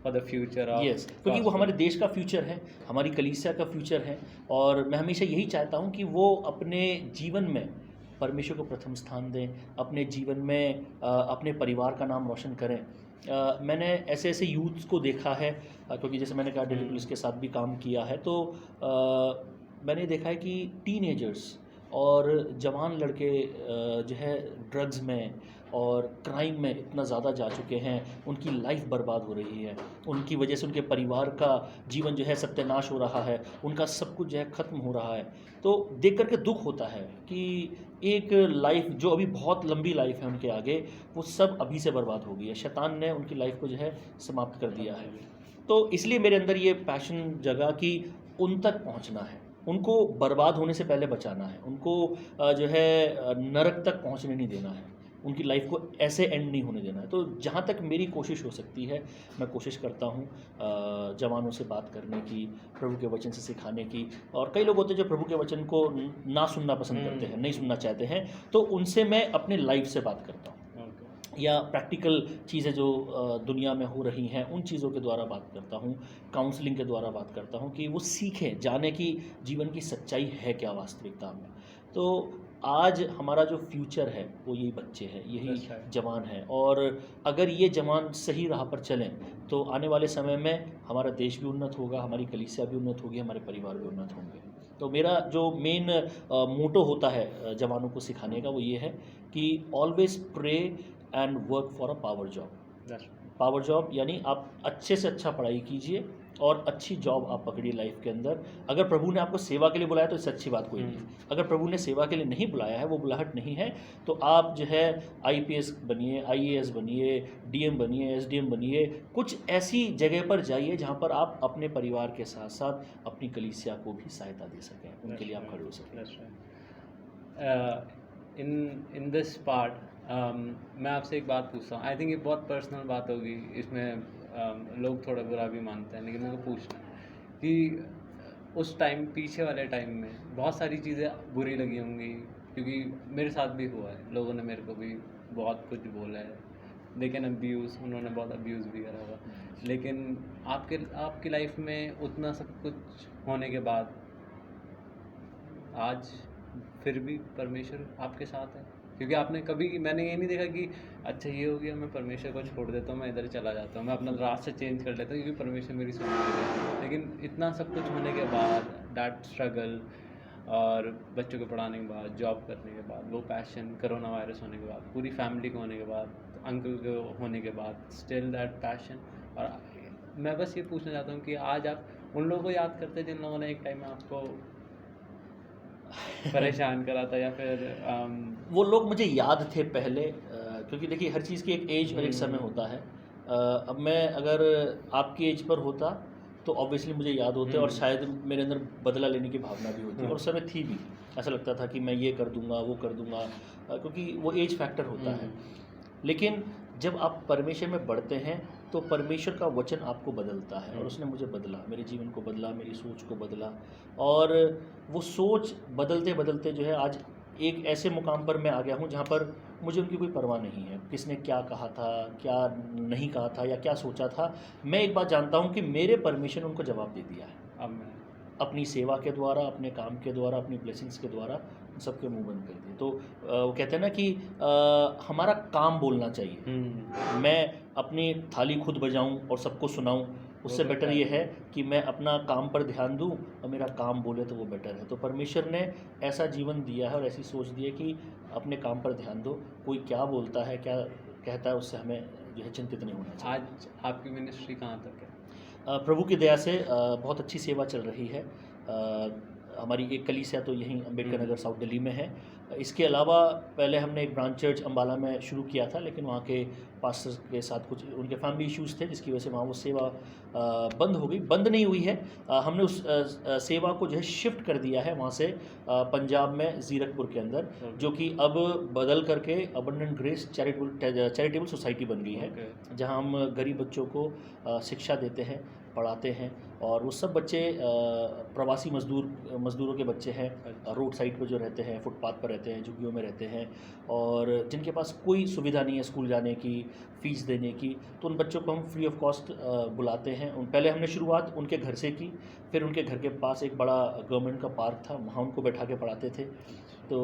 For the future of. Yes, क्योंकि वो हमारे देश का फ्यूचर है, हमारी कलीसिया का फ्यूचर है, और मैं हमेशा यही चाहता हूँ कि वो अपने जीवन में परमेश्वर को प्रथम स्थान दें, अपने जीवन में अपने परिवार का नाम रोशन करें। मैंने ऐसे ऐसे यूथ्स को देखा है, क्योंकि जैसे मैंने कहा दिल्ली पुलिस के साथ भी काम किया है, तो मैंने देखा है कि टीनेजर्स और जवान लड़के जो है ड्रग्स में और क्राइम में इतना ज़्यादा जा चुके हैं, उनकी लाइफ बर्बाद हो रही है, उनकी वजह से उनके परिवार का जीवन जो है सत्यानाश हो रहा है, उनका सब कुछ जो है ख़त्म हो रहा है। तो देख करके दुख होता है कि एक लाइफ जो अभी बहुत लंबी लाइफ है उनके आगे, वो सब अभी से बर्बाद हो गई है, शैतान ने उनकी लाइफ को जो है समाप्त कर दिया है। तो इसलिए मेरे अंदर ये पैशन जगा कि उन तक पहुंचना है, उनको बर्बाद होने से पहले बचाना है, उनको जो है नरक तक पहुंचने नहीं देना है, उनकी लाइफ को ऐसे एंड नहीं होने देना है। तो जहाँ तक मेरी कोशिश हो सकती है मैं कोशिश करता हूँ जवानों से बात करने की, प्रभु के वचन से सिखाने की। और कई लोग होते हैं जो प्रभु के वचन को ना सुनना पसंद करते हैं, नहीं सुनना चाहते हैं, तो उनसे मैं अपने लाइफ से बात करता हूँ। या प्रैक्टिकल चीज़ें जो दुनिया में हो रही हैं उन चीज़ों के द्वारा बात करता हूँ, काउंसलिंग के द्वारा बात करता हूँ कि वो सीखें, जानें कि जीवन की सच्चाई है क्या वास्तविकता में। तो आज हमारा जो फ्यूचर है वो यही बच्चे हैं, यही That's right. जवान हैं, और अगर ये जवान सही राह पर चलें तो आने वाले समय में हमारा देश भी उन्नत होगा, हमारी कलीसिया भी उन्नत होगी, हमारे परिवार भी उन्नत होंगे। तो मेरा जो मेन मोटो होता है जवानों को सिखाने का वो ये है कि always pray and work for a power job. That's right. Power job यानी आप अच्छे से अच्छा पढ़ाई कीजिए और अच्छी जॉब आप पकड़िए लाइफ के अंदर। अगर प्रभु ने आपको सेवा के लिए बुलाया तो इससे अच्छी बात कोई नहीं है। अगर प्रभु ने सेवा के लिए नहीं बुलाया है, वो बुलाहट नहीं है, तो आप जो है आईपीएस बनिए, आईएएस बनिए, डीएम बनिए, एसडीएम बनिए, कुछ ऐसी जगह पर जाइए जहाँ पर आप अपने परिवार के साथ साथ अपनी कलीसिया को भी सहायता दे सकें, उनके लिए आप खड़े हो सकें। That's right. In this part, मैं आपसे एक बात पूछता हूँ। आई थिंक ये बहुत पर्सनल बात होगी, इसमें लोग थोड़ा बुरा भी मानते हैं, लेकिन मेरे को पूछना है कि उस टाइम, पीछे वाले टाइम में बहुत सारी चीज़ें बुरी लगी होंगी, क्योंकि मेरे साथ भी हुआ है। लोगों ने मेरे को भी बहुत कुछ बोला है, लेकिन उन्होंने बहुत अब्यूज़ भी करा होगा। लेकिन आपकी लाइफ में उतना सब कुछ होने के बाद आज फिर भी परमेश्वर आपके साथ है, क्योंकि मैंने ये नहीं देखा कि अच्छा ये हो गया, मैं परमेश्वर को छोड़ देता हूँ, मैं इधर चला जाता हूँ, मैं अपना रास्ता चेंज कर लेता हूँ, क्योंकि परमेश्वर मेरी सुन नहीं रहा। लेकिन इतना सब कुछ होने के बाद, दैट स्ट्रगल, और बच्चों को पढ़ाने के बाद, जॉब करने के बाद, वो पैशन, कोरोना वायरस होने के बाद, पूरी फैमिली को होने के बाद, अंकल को होने के बाद, स्टिल दैट पैशन। और मैं बस ये पूछना चाहता हूँ कि आज आप उन लोगों को याद करते हैं जिन लोगों ने एक टाइम में आपको परेशान करा था, या फिर वो लोग मुझे याद थे पहले, क्योंकि देखिए हर चीज़ की एक एज और एक समय होता है। अब मैं अगर आपकी एज पर होता तो ऑब्वियसली मुझे याद होते और शायद मेरे अंदर बदला लेने की भावना भी होती, और उस समय थी भी। ऐसा लगता था कि मैं ये कर दूंगा, वो कर दूंगा, क्योंकि वो एज फैक्टर होता है। लेकिन जब आप परमेश्वर में बढ़ते हैं तो परमेश्वर का वचन आपको बदलता है, और उसने मुझे बदला, मेरे जीवन को बदला, मेरी सोच को बदला, और वो सोच बदलते बदलते जो है आज एक ऐसे मुकाम पर मैं आ गया हूँ जहाँ पर मुझे उनकी कोई परवाह नहीं है, किसने क्या कहा था, क्या नहीं कहा था, या क्या सोचा था। मैं एक बात जानता हूँ कि मेरे परमेश्वर ने उनको जवाब दे दिया है, अब मैं अपनी सेवा के द्वारा, अपने काम के द्वारा, अपनी ब्लेसिंग्स के द्वारा सबके मुंह बंद कर दिए। तो वो कहते हैं ना कि हमारा काम बोलना चाहिए। मैं अपनी थाली खुद बजाऊं और सबको सुनाऊं, उससे बेटर ये है कि मैं अपना काम पर ध्यान दूं और मेरा काम बोले, तो वो बेटर है। तो परमेश्वर ने ऐसा जीवन दिया है और ऐसी सोच दी है कि अपने काम पर ध्यान दो, कोई क्या बोलता है, क्या कहता है, उससे हमें जो है चिंतित नहीं होना चाहिए। आज आपकी मिनिस्ट्री कहाँ तक है? प्रभु की दया से बहुत अच्छी सेवा चल रही है। हमारी एक कलीसिया तो यहीं अम्बेडकर नगर साउथ दिल्ली में है। इसके अलावा पहले हमने एक ब्रांच चर्च अम्बाला में शुरू किया था, लेकिन वहाँ के पास्टर के साथ कुछ उनके फैमिली इश्यूज़ थे, जिसकी वजह से वहाँ वो सेवा बंद हो गई। बंद नहीं हुई है, हमने उस सेवा को जो है शिफ्ट कर दिया है वहाँ से पंजाब में ज़ीरकपुर के अंदर, जो कि अब बदल करके अबंडेंट ग्रेस चैरिटेबल सोसाइटी बन गई है, जहाँ हम गरीब बच्चों को शिक्षा देते हैं, पढ़ाते हैं। और वो सब बच्चे प्रवासी मज़दूरों के बच्चे हैं, रोड साइड पर जो रहते हैं, फुटपाथ पर रहते हैं, झुग्गियों में रहते हैं, और जिनके पास कोई सुविधा नहीं है स्कूल जाने की, फ़ीस देने की। तो उन बच्चों को हम फ्री ऑफ कॉस्ट बुलाते हैं। पहले हमने शुरुआत उनके घर से की, फिर उनके घर के पास एक बड़ा गवर्नमेंट का पार्क था, वहाँ उनको बैठा के पढ़ाते थे। तो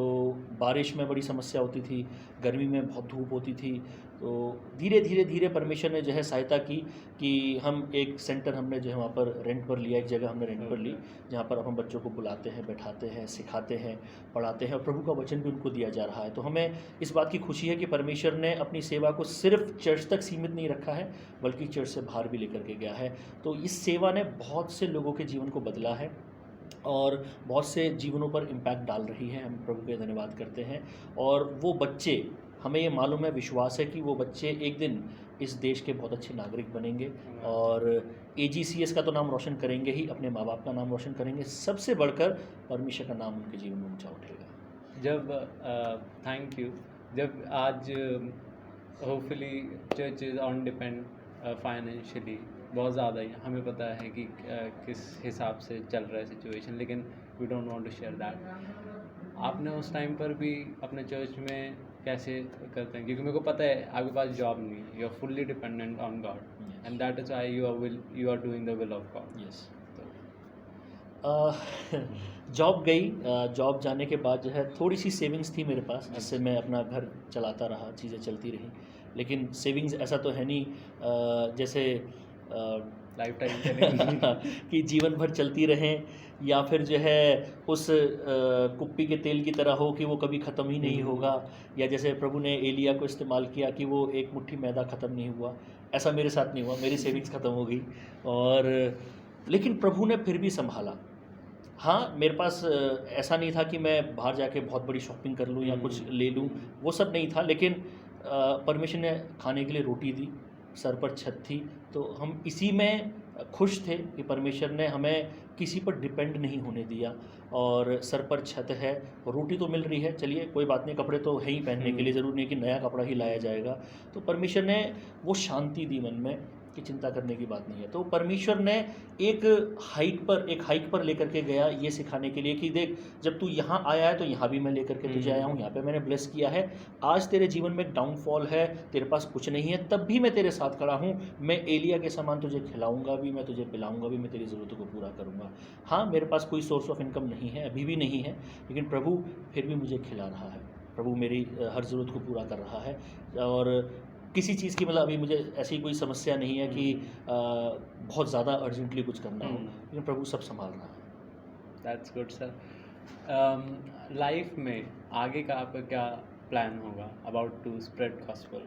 बारिश में बड़ी समस्या होती थी, गर्मी में बहुत धूप होती थी। तो धीरे धीरे धीरे परमेश्वर ने जो है सहायता की कि हम एक सेंटर हमने जो है वहाँ पर रेंट पर लिया, एक जगह हमने रेंट पर ली, जहाँ पर अब हम बच्चों को बुलाते हैं, बैठाते हैं, सिखाते हैं, पढ़ाते हैं, और प्रभु का वचन भी उनको दिया जा रहा है। तो हमें इस बात की खुशी है कि परमेश्वर ने अपनी सेवा को सिर्फ चर्च तक सीमित नहीं रखा है, बल्कि चर्च से बाहर भी लेकर के गया है। तो इस सेवा ने बहुत से लोगों के जीवन को बदला है और बहुत से जीवनों पर इम्पैक्ट डाल रही है। हम प्रभु के धन्यवाद करते हैं। और वो बच्चे, हमें ये मालूम है, विश्वास है कि वो बच्चे एक दिन इस देश के बहुत अच्छे नागरिक बनेंगे और AGCS का तो नाम रोशन करेंगे ही, अपने माँ बाप का नाम रोशन करेंगे, सबसे बढ़कर परमेश्वर का नाम उनके जीवन में ऊंचा उठेगा। जब थैंक यू, जब आज hopefully church is on depend financially बहुत ज़्यादा ही, हमें पता है कि किस हिसाब से चल रहा है सिचुएशन, लेकिन we don't want to share that. आपने उस टाइम पर भी अपने चर्च में कैसे करते हैं, क्योंकि मेरे को पता है आपके पास जॉब नहीं है, you are fully dependent on God and that is why you are doing the will of God. Yes. तो जॉब गई, जॉब जाने के बाद जो है थोड़ी सी सेविंग्स थी मेरे पास, जिससे मैं अपना घर चलाता रहा, चीज़ें चलती रहीं। लेकिन सेविंग्स ऐसा तो है नहीं जैसे लाइफ टाइम चलेगी। कि जीवन भर चलती रहें, या फिर जो है उस कुप्पी के तेल की तरह हो कि वो कभी ख़त्म ही नहीं होगा, या जैसे प्रभु ने एलिया को इस्तेमाल किया कि वो एक मुट्ठी मैदा ख़त्म नहीं हुआ। ऐसा मेरे साथ नहीं हुआ, मेरी सेविंग्स ख़त्म हो गई। और लेकिन प्रभु ने फिर भी संभाला। हाँ, मेरे पास ऐसा नहीं था कि मैं बाहर जाके बहुत बड़ी शॉपिंग कर लूँ या कुछ ले लूँ, वो सब नहीं था। लेकिन परमेश्वर ने खाने के लिए रोटी दी, सर पर छत थी, तो हम इसी में खुश थे कि परमेश्वर ने हमें किसी पर डिपेंड नहीं होने दिया। और सर पर छत है और रोटी तो मिल रही है, चलिए कोई बात नहीं, कपड़े तो है ही पहनने के लिए, ज़रूरी नहीं कि नया कपड़ा ही लाया जाएगा। तो परमेश्वर ने वो शांति दी मन में कि चिंता करने की बात नहीं है। तो परमेश्वर ने एक हाइक पर लेकर के गया, ये सिखाने के लिए कि देख, जब तू यहाँ आया है तो यहाँ भी मैं लेकर के तुझे आया हूँ, यहाँ पे मैंने ब्लेस किया है। आज तेरे जीवन में डाउनफॉल है, तेरे पास कुछ नहीं है, तब भी मैं तेरे साथ खड़ा हूँ। मैं एलिया के समान तुझे खिलाऊंगा भी, मैं तुझे पिलाऊंगा भी, मैं तेरी ज़रूरतों को पूरा करूँगा। हाँ, मेरे पास कोई सोर्स ऑफ इनकम नहीं है, अभी भी नहीं है, लेकिन प्रभु फिर भी मुझे खिला रहा है, प्रभु मेरी हर ज़रूरत को पूरा कर रहा है। और किसी चीज़ की मतलब अभी मुझे ऐसी कोई समस्या नहीं है कि बहुत ज़्यादा अर्जेंटली कुछ करना हो, लेकिन प्रभु सब संभाल रहा है। That's good sir. लाइफ में आगे का आपका क्या प्लान होगा अबाउट टू स्प्रेड गॉस्पेल?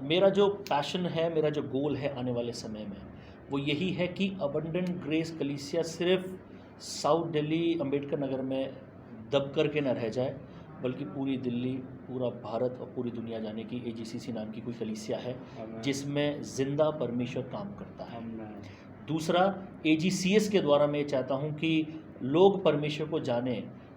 मेरा जो पैशन है, मेरा जो गोल है आने वाले समय में, वो यही है कि अबंडेंट ग्रेस कलीसिया सिर्फ साउथ दिल्ली अंबेडकर नगर में दब करके न रह जाए, बल्कि पूरी दिल्ली, पूरा भारत और पूरी दुनिया जाने की AGCC नाम की कोई कलीसिया है जिसमें जिंदा परमेश्वर काम करता है। दूसरा, AGCS के द्वारा मैं चाहता हूँ कि लोग परमेश्वर को जाने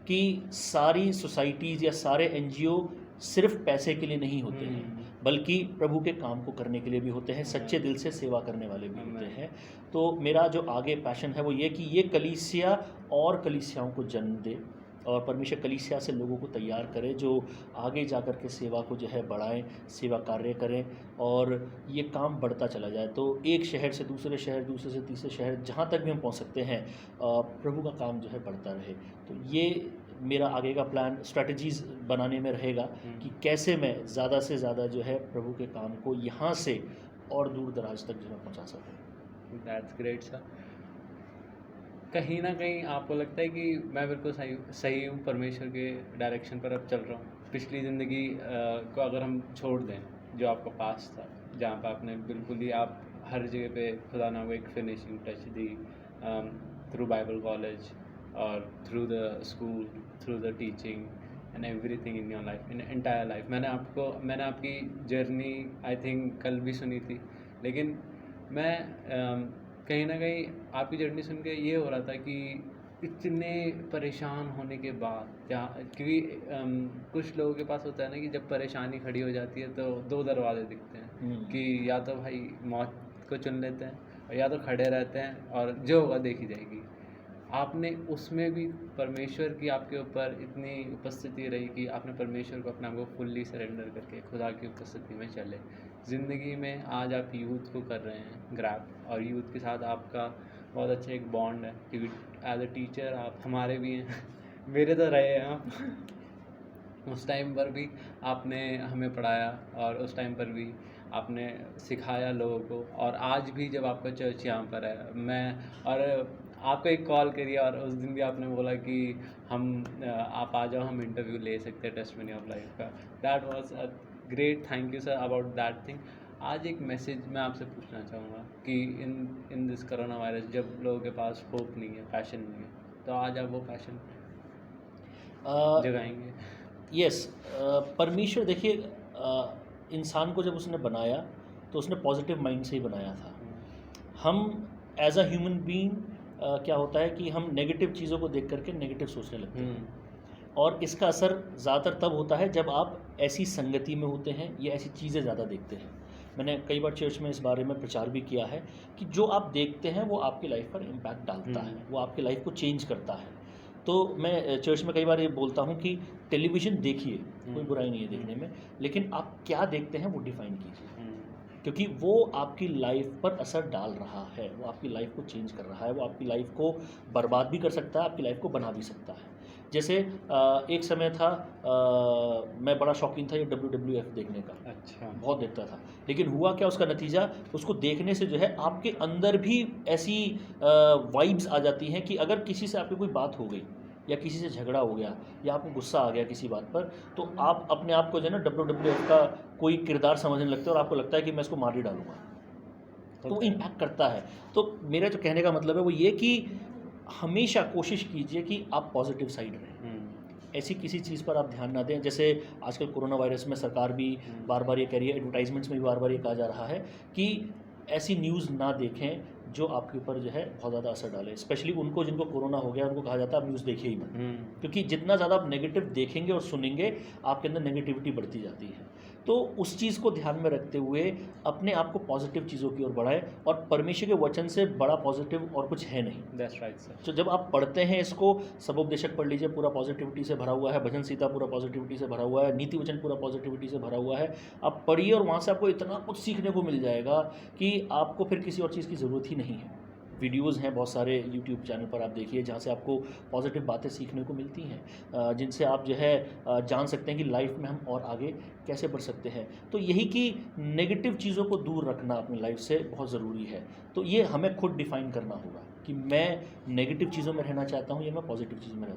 कि सारी सोसाइटीज़ या सारे NGO सिर्फ पैसे के लिए नहीं होते हैं, बल्कि प्रभु के काम को करने के लिए भी होते हैं, सच्चे दिल से सेवा करने वाले भी होते हैं। तो मेरा जो आगे पैशन है वो ये कि ये कलीसिया और कलीसियाओं को जन्म दे, और परमेश्वर कलीसिया से लोगों को तैयार करे जो आगे जा कर के सेवा को जो है बढ़ाएं, सेवा कार्य करें, और ये काम बढ़ता चला जाए। तो एक शहर से दूसरे शहर, दूसरे से तीसरे शहर, जहाँ तक भी हम पहुँच सकते हैं, प्रभु का काम जो है बढ़ता रहे। तो ये मेरा आगे का प्लान स्ट्रैटेजीज़ बनाने में रहेगा कि कैसे मैं ज़्यादा से ज़्यादा जो है प्रभु के काम को यहाँ से और दूर दराज तक जो है पहुँचा सकूँ। That's great sir. कहीं ना कहीं आपको लगता है कि मैं बिल्कुल सही हूँ, परमेश्वर के डायरेक्शन पर अब चल रहा हूँ? पिछली ज़िंदगी को अगर हम छोड़ दें, जो आपका पास था, जहाँ पर आपने बिल्कुल ही आप हर जगह पे खुदा ना को एक फिनिशिंग टच दी, थ्रू बाइबल कॉलेज और through the school, through the teaching and everything in your life, in entire life. मैंने आपकी जर्नी आई थिंक कल भी सुनी थी, लेकिन मैं कहीं ना कहीं आपकी जर्नी सुन के ये हो रहा था कि इतने परेशान होने के बाद, जहाँ क्योंकि कुछ लोगों के पास होता है ना कि जब परेशानी खड़ी हो जाती है तो दो दरवाजे दिखते हैं कि या तो भाई मौत को चुन लेते हैं, और या तो खड़े रहते हैं और जो होगा देखी जाएगी। आपने उसमें भी परमेश्वर की आपके ऊपर इतनी उपस्थिति रही कि आपने परमेश्वर को अपना को फुल्ली सरेंडर करके खुदा की उपस्थिति में चले। ज़िंदगी में आज आप यूथ को कर रहे हैं ग्रैब, और यूथ के साथ आपका बहुत अच्छा एक बॉन्ड है, क्योंकि एज अ टीचर आप हमारे भी हैं मेरे तो रहे हैं आप। उस टाइम पर भी आपने हमें पढ़ाया, और उस टाइम पर भी आपने सिखाया लोगों को, और आज भी जब आपका चर्च यहाँ पर है, मैं और आपको एक कॉल करी, और उस दिन भी आपने बोला कि आप आ जाओ, हम इंटरव्यू ले सकते हैं टेस्टिमनी ऑफ लाइफ का। That was a great, thank you sir about that thing. आज एक मैसेज मैं आपसे पूछना चाहूँगा कि इन दिस कोरोना वायरस, जब लोगों के पास होप नहीं है, पैशन नहीं है, तो आज आप वो पैशन जगाएंगे? यस, परमेश्वर देखिए, इंसान को जब उसने बनाया तो उसने पॉजिटिव माइंड से ही बनाया था। हम एज अ ह्यूमन बीइंग क्या होता है कि हम नेगेटिव चीज़ों को देख करके नेगेटिव सोचने लगते हैं, और इसका असर ज़्यादातर तब होता है जब आप ऐसी संगति में होते हैं या ऐसी चीज़ें ज़्यादा देखते हैं। मैंने कई बार चर्च में इस बारे में प्रचार भी किया है कि जो आप देखते हैं वो आपकी लाइफ पर इम्पैक्ट डालता है, वो आपकी लाइफ को चेंज करता है। तो मैं चर्च में कई बार ये बोलता हूँ कि टेलीविज़न देखिए, कोई हम्म, बुराई नहीं है देखने में, लेकिन आप क्या देखते हैं वो डिफ़ाइन कीजिए, हम्म, क्योंकि वो आपकी लाइफ पर असर डाल रहा है, वो आपकी लाइफ को चेंज कर रहा है, वो आपकी लाइफ को बर्बाद भी कर सकता है, आपकी लाइफ को बना भी सकता है। जैसे एक समय था, मैं बड़ा शौकीन था ये WWF देखने का, अच्छा, बहुत देखता था। लेकिन हुआ क्या, उसका नतीजा, उसको देखने से जो है आपके अंदर भी ऐसी वाइब्स आ जाती हैं कि अगर किसी से आपकी कोई बात हो गई या किसी से झगड़ा हो गया या आपको गुस्सा आ गया किसी बात पर, तो आप अपने आप को जो है ना WWF का कोई किरदार समझने लगते हैं और आपको लगता है कि मैं इसको मार ही डालूंगा। तो वो होता है। इम्पैक्ट करता है। तो मेरा जो कहने का मतलब है वो ये कि हमेशा कोशिश कीजिए कि आप पॉजिटिव साइड रहें, हम्म, ऐसी किसी चीज़ पर आप ध्यान ना दें। जैसे आजकल कोरोना वायरस में सरकार भी बार बार ये कह रही है, एडवर्टाइजमेंट्स में भी बार बार ये कहा जा रहा है कि ऐसी न्यूज़ ना देखें जो आपके ऊपर जो है बहुत ज़्यादा असर डाले। स्पेशली उनको जिनको कोरोना हो गया उनको कहा जाता है आप न्यूज़ देखिए ही मत, क्योंकि जितना ज़्यादा आप नेगेटिव देखेंगे और सुनेंगे आपके अंदर नेगेटिविटी बढ़ती जाती है। तो उस चीज़ को ध्यान में रखते हुए अपने आप को पॉजिटिव चीज़ों की ओर बढ़ाएं, और परमेश्वर के वचन से बड़ा पॉजिटिव और कुछ है नहीं। That's right sir. तो जब आप पढ़ते हैं इसको, सबोपदेशक पढ़ लीजिए, पूरा पॉजिटिविटी से भरा हुआ है, भजन सीता पूरा पॉजिटिविटी से भरा हुआ है, नीति वचन पूरा पॉजिटिविटी से भरा हुआ है। आप पढ़िए और वहाँ से आपको इतना कुछ सीखने को मिल जाएगा कि आपको फिर किसी और चीज़ की ज़रूरत ही नहीं है। वीडियोज़ हैं बहुत सारे यूट्यूब चैनल पर, आप देखिए, जहाँ से आपको पॉजिटिव बातें सीखने को मिलती हैं, जिनसे आप जो है जान सकते हैं कि लाइफ में हम और आगे कैसे बढ़ सकते हैं। तो यही कि नेगेटिव चीज़ों को दूर रखना अपनी लाइफ से बहुत ज़रूरी है। तो ये हमें खुद डिफ़ाइन करना होगा कि मैं नेगेटिव चीज़ों में रहना चाहता हूँ या मैं पॉजिटिव चीज़ में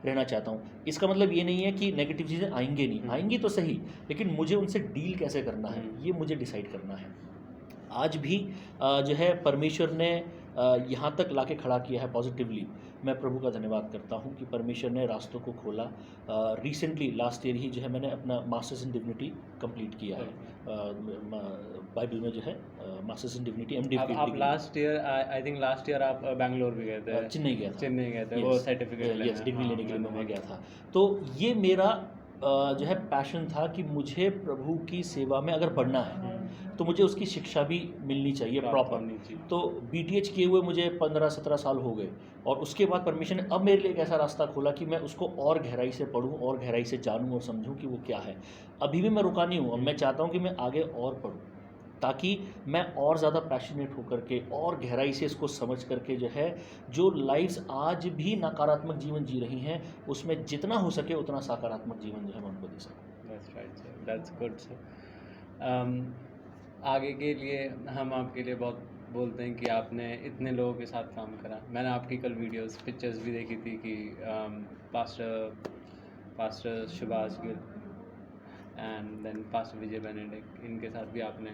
रहना चाहता हूँ। इसका मतलब ये नहीं है कि नेगेटिव चीज़ें आएंगी नहीं, आएंगी तो सही, लेकिन मुझे उनसे डील कैसे करना है ये मुझे डिसाइड करना है। आज भी जो है परमेश्वर ने यहाँ तक लाके खड़ा किया है पॉजिटिवली। मैं प्रभु का धन्यवाद करता हूँ कि परमेश्वर ने रास्तों को खोला। रिसेंटली लास्ट ईयर ही जो है मैंने अपना मास्टर्स इन डिविनिटी कंप्लीट किया है। बाइबल में जो है मास्टर्स इन डिविनिटी MD की आप degree. Last year, I think last year आप बैंगलोर भी गए थे। चेन्नई गया था। चेन्नई गए थे वो सर्टिफिकेट लेने। यस, डिग्री हाँ, लेने के लिए मैं मैंने वहाँ देखा। गया था। तो ये मेरा जो है पैशन था कि मुझे प्रभु की सेवा में अगर बढ़ना है तो मुझे उसकी शिक्षा भी मिलनी चाहिए प्राप्त प्रॉपर। होनी चाहिए। तो BTH किए हुए मुझे 15-17 साल हो गए, और उसके बाद परमेश्वर ने अब मेरे लिए एक ऐसा रास्ता खोला कि मैं उसको और गहराई से पढूं और गहराई से जानूं और समझूं कि वो क्या है। अभी भी मैं रुका नहीं हूँ, अब मैं चाहता हूँ कि मैं आगे और पढूं, ताकि मैं और ज़्यादा पैशनेट होकर के और गहराई से इसको समझ करके जो है, जो लाइफ्स आज भी नकारात्मक जीवन जी रही हैं उसमें जितना हो सके उतना सकारात्मक जीवन जो है मैं उनको दे सकूँ। That's right sir, that's good sir. आगे के लिए हम आपके लिए बहुत बोलते हैं कि आपने इतने लोगों के साथ काम करा। मैंने आपकी कल वीडियोस पिक्चर्स भी देखी थी कि pastor pastor Subhash Gill and then pastor Vijay Benedict, इनके साथ भी आपने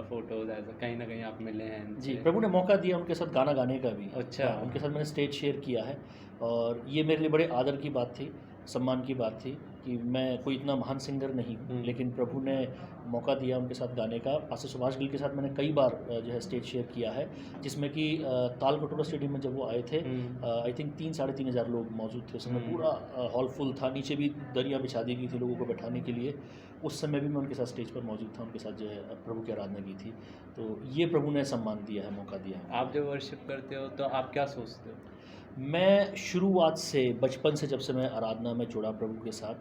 फ़ोटोज़ ऐसा कहीं ना कहीं आप मिले हैं जी, इनसे। प्रभु ने मौका दिया उनके साथ गाना गाने का भी। अच्छा। हाँ, उनके साथ मैंने स्टेज शेयर किया है, और ये मेरे लिए बड़े आदर की बात थी, सम्मान की बात थी कि मैं कोई इतना महान सिंगर नहीं हूँ, लेकिन प्रभु ने मौका दिया उनके साथ गाने का। पास्टर सुभाष गिल के साथ मैंने कई बार जो है स्टेज शेयर किया है, जिसमें कि तालकटोरा स्टेडियम में जब वो आए थे, आई थिंक 3-3.5 लोग मौजूद थे उस समय, पूरा हॉल फुल था, नीचे भी दरिया बिछा दी गई थी लोगों को बैठाने के लिए। उस समय भी मैं उनके साथ स्टेज पर मौजूद था, उनके साथ जो है प्रभु की आराधना की थी। तो ये प्रभु ने सम्मान दिया है, मौका दिया है। आप जब वर्शिप करते हो तो आप क्या सोचते हो? मैं शुरुआत से, बचपन से, जब से मैं आराधना में जुड़ा प्रभु के साथ,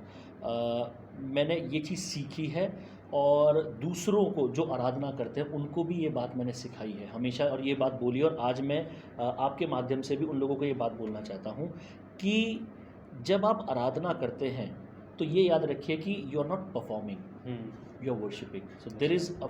मैंने ये चीज़ सीखी है, और दूसरों को जो आराधना करते हैं उनको भी ये बात मैंने सिखाई है हमेशा, और ये बात बोली, और आज मैं आपके माध्यम से भी उन लोगों को ये बात बोलना चाहता हूँ कि जब आप आराधना करते हैं तो ये याद रखिए कि you are not performing, you are worshipping. So there is a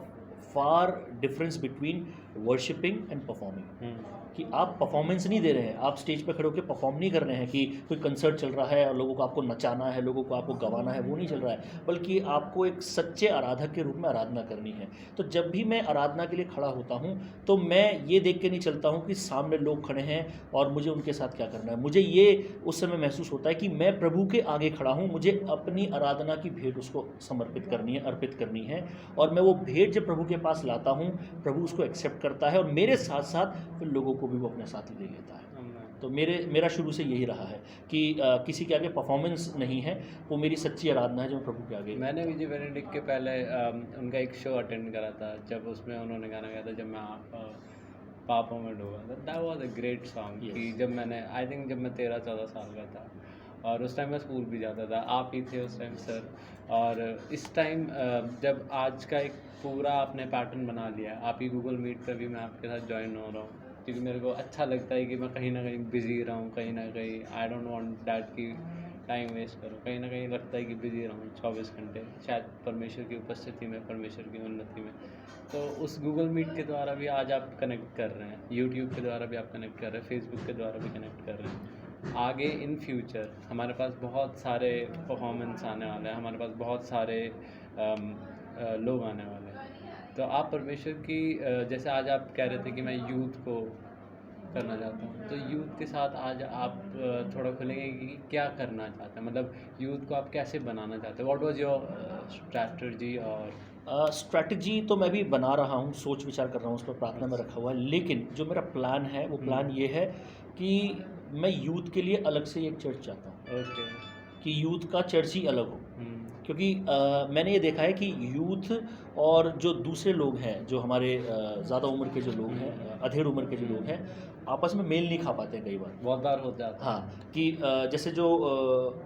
far difference between worshipping and performing. कि आप परफॉर्मेंस नहीं दे रहे हैं, आप स्टेज पर खड़े होकर परफॉर्म नहीं कर रहे हैं कि कोई कंसर्ट चल रहा है और लोगों को आपको नचाना है, लोगों को आपको गवाना है, वो नहीं चल रहा है, बल्कि आपको एक सच्चे आराधक के रूप में आराधना करनी है। तो जब भी मैं आराधना के लिए खड़ा होता हूँ तो मैं ये देख के नहीं चलता हूँ कि सामने लोग खड़े हैं और मुझे उनके साथ क्या करना है। मुझे ये उस समय महसूस होता है कि मैं प्रभु के आगे खड़ा हूँ, मुझे अपनी आराधना की भेंट उसको समर्पित करनी है, अर्पित करनी है, और मैं वो भेंट जब प्रभु के पास लाता हूँ, प्रभु उसको एक्सेप्ट करता है, और मेरे साथ साथ फिर लोगों को भी वो अपने साथ ले लेता है। तो मेरा शुरू से यही रहा है कि किसी के आगे परफॉर्मेंस नहीं है, वो मेरी सच्ची आराधना है जो प्रभु के आगे। मैंने विजय बेनेडिक्ट के पहले उनका एक शो अटेंड करा था, जब उसमें उन्होंने गाना गाया था, जब मैं पापों में डूबा था, that was a great song. Yes. कि जब मैंने आई थिंक जब मैं 13-14 साल का था और उस टाइम मैं स्कूल भी जाता था, आप ही थे उस टाइम सर। और इस टाइम जब आज का एक पूरा आपने पैटर्न बना लिया है, आप ही गूगल मीट पे भी मैं आपके साथ ज्वाइन हो रहा हूँ, क्योंकि मेरे को अच्छा लगता है कि मैं कहीं ना कहीं बिजी रहूँ, कहीं ना कहीं आई डोंट वांट दैट कि टाइम वेस्ट करूँ, कहीं ना कहीं लगता है कि बिजी रहूँ 24 घंटे, शायद परमेश्वर की उपस्थिति में, परमेश्वर की उन्नति में। तो उस गूगल मीट के द्वारा भी आज आप कनेक्ट कर रहे हैं, यूट्यूब के द्वारा भी आप कनेक्ट कर रहे हैं, फेसबुक के द्वारा भी कनेक्ट कर रहे हैं। आगे इन फ्यूचर हमारे पास बहुत सारे परफॉर्मेंस आने वाले हैं, हमारे पास बहुत सारे लोग आने वाले हैं। तो आप परमेश्वर की जैसे आज आप कह रहे थे कि मैं यूथ को करना चाहता हूँ, तो यूथ के साथ आज आप थोड़ा खुलेंगे कि क्या करना चाहते हैं, मतलब यूथ को आप कैसे बनाना चाहते हैं, व्हाट वाज योर स्ट्रैटेजी? और स्ट्रैटेजी तो मैं भी बना रहा हूँ, सोच विचार कर रहा हूँ, उस पर प्रार्थना में रखा हुआ है। लेकिन जो मेरा प्लान है वो प्लान ये है कि मैं यूथ के लिए अलग से एक चर्च चाहता हूँ, ओके। कि यूथ का चर्च ही अलग हो। क्योंकि मैंने ये देखा है कि यूथ और जो दूसरे लोग हैं, जो हमारे ज़्यादा उम्र के जो लोग हैं, अधेड़ उम्र के जो लोग हैं, आपस में मेल नहीं खा पाते हैं कई बार। बहुत बार हो जाता है। हाँ, कि जैसे जो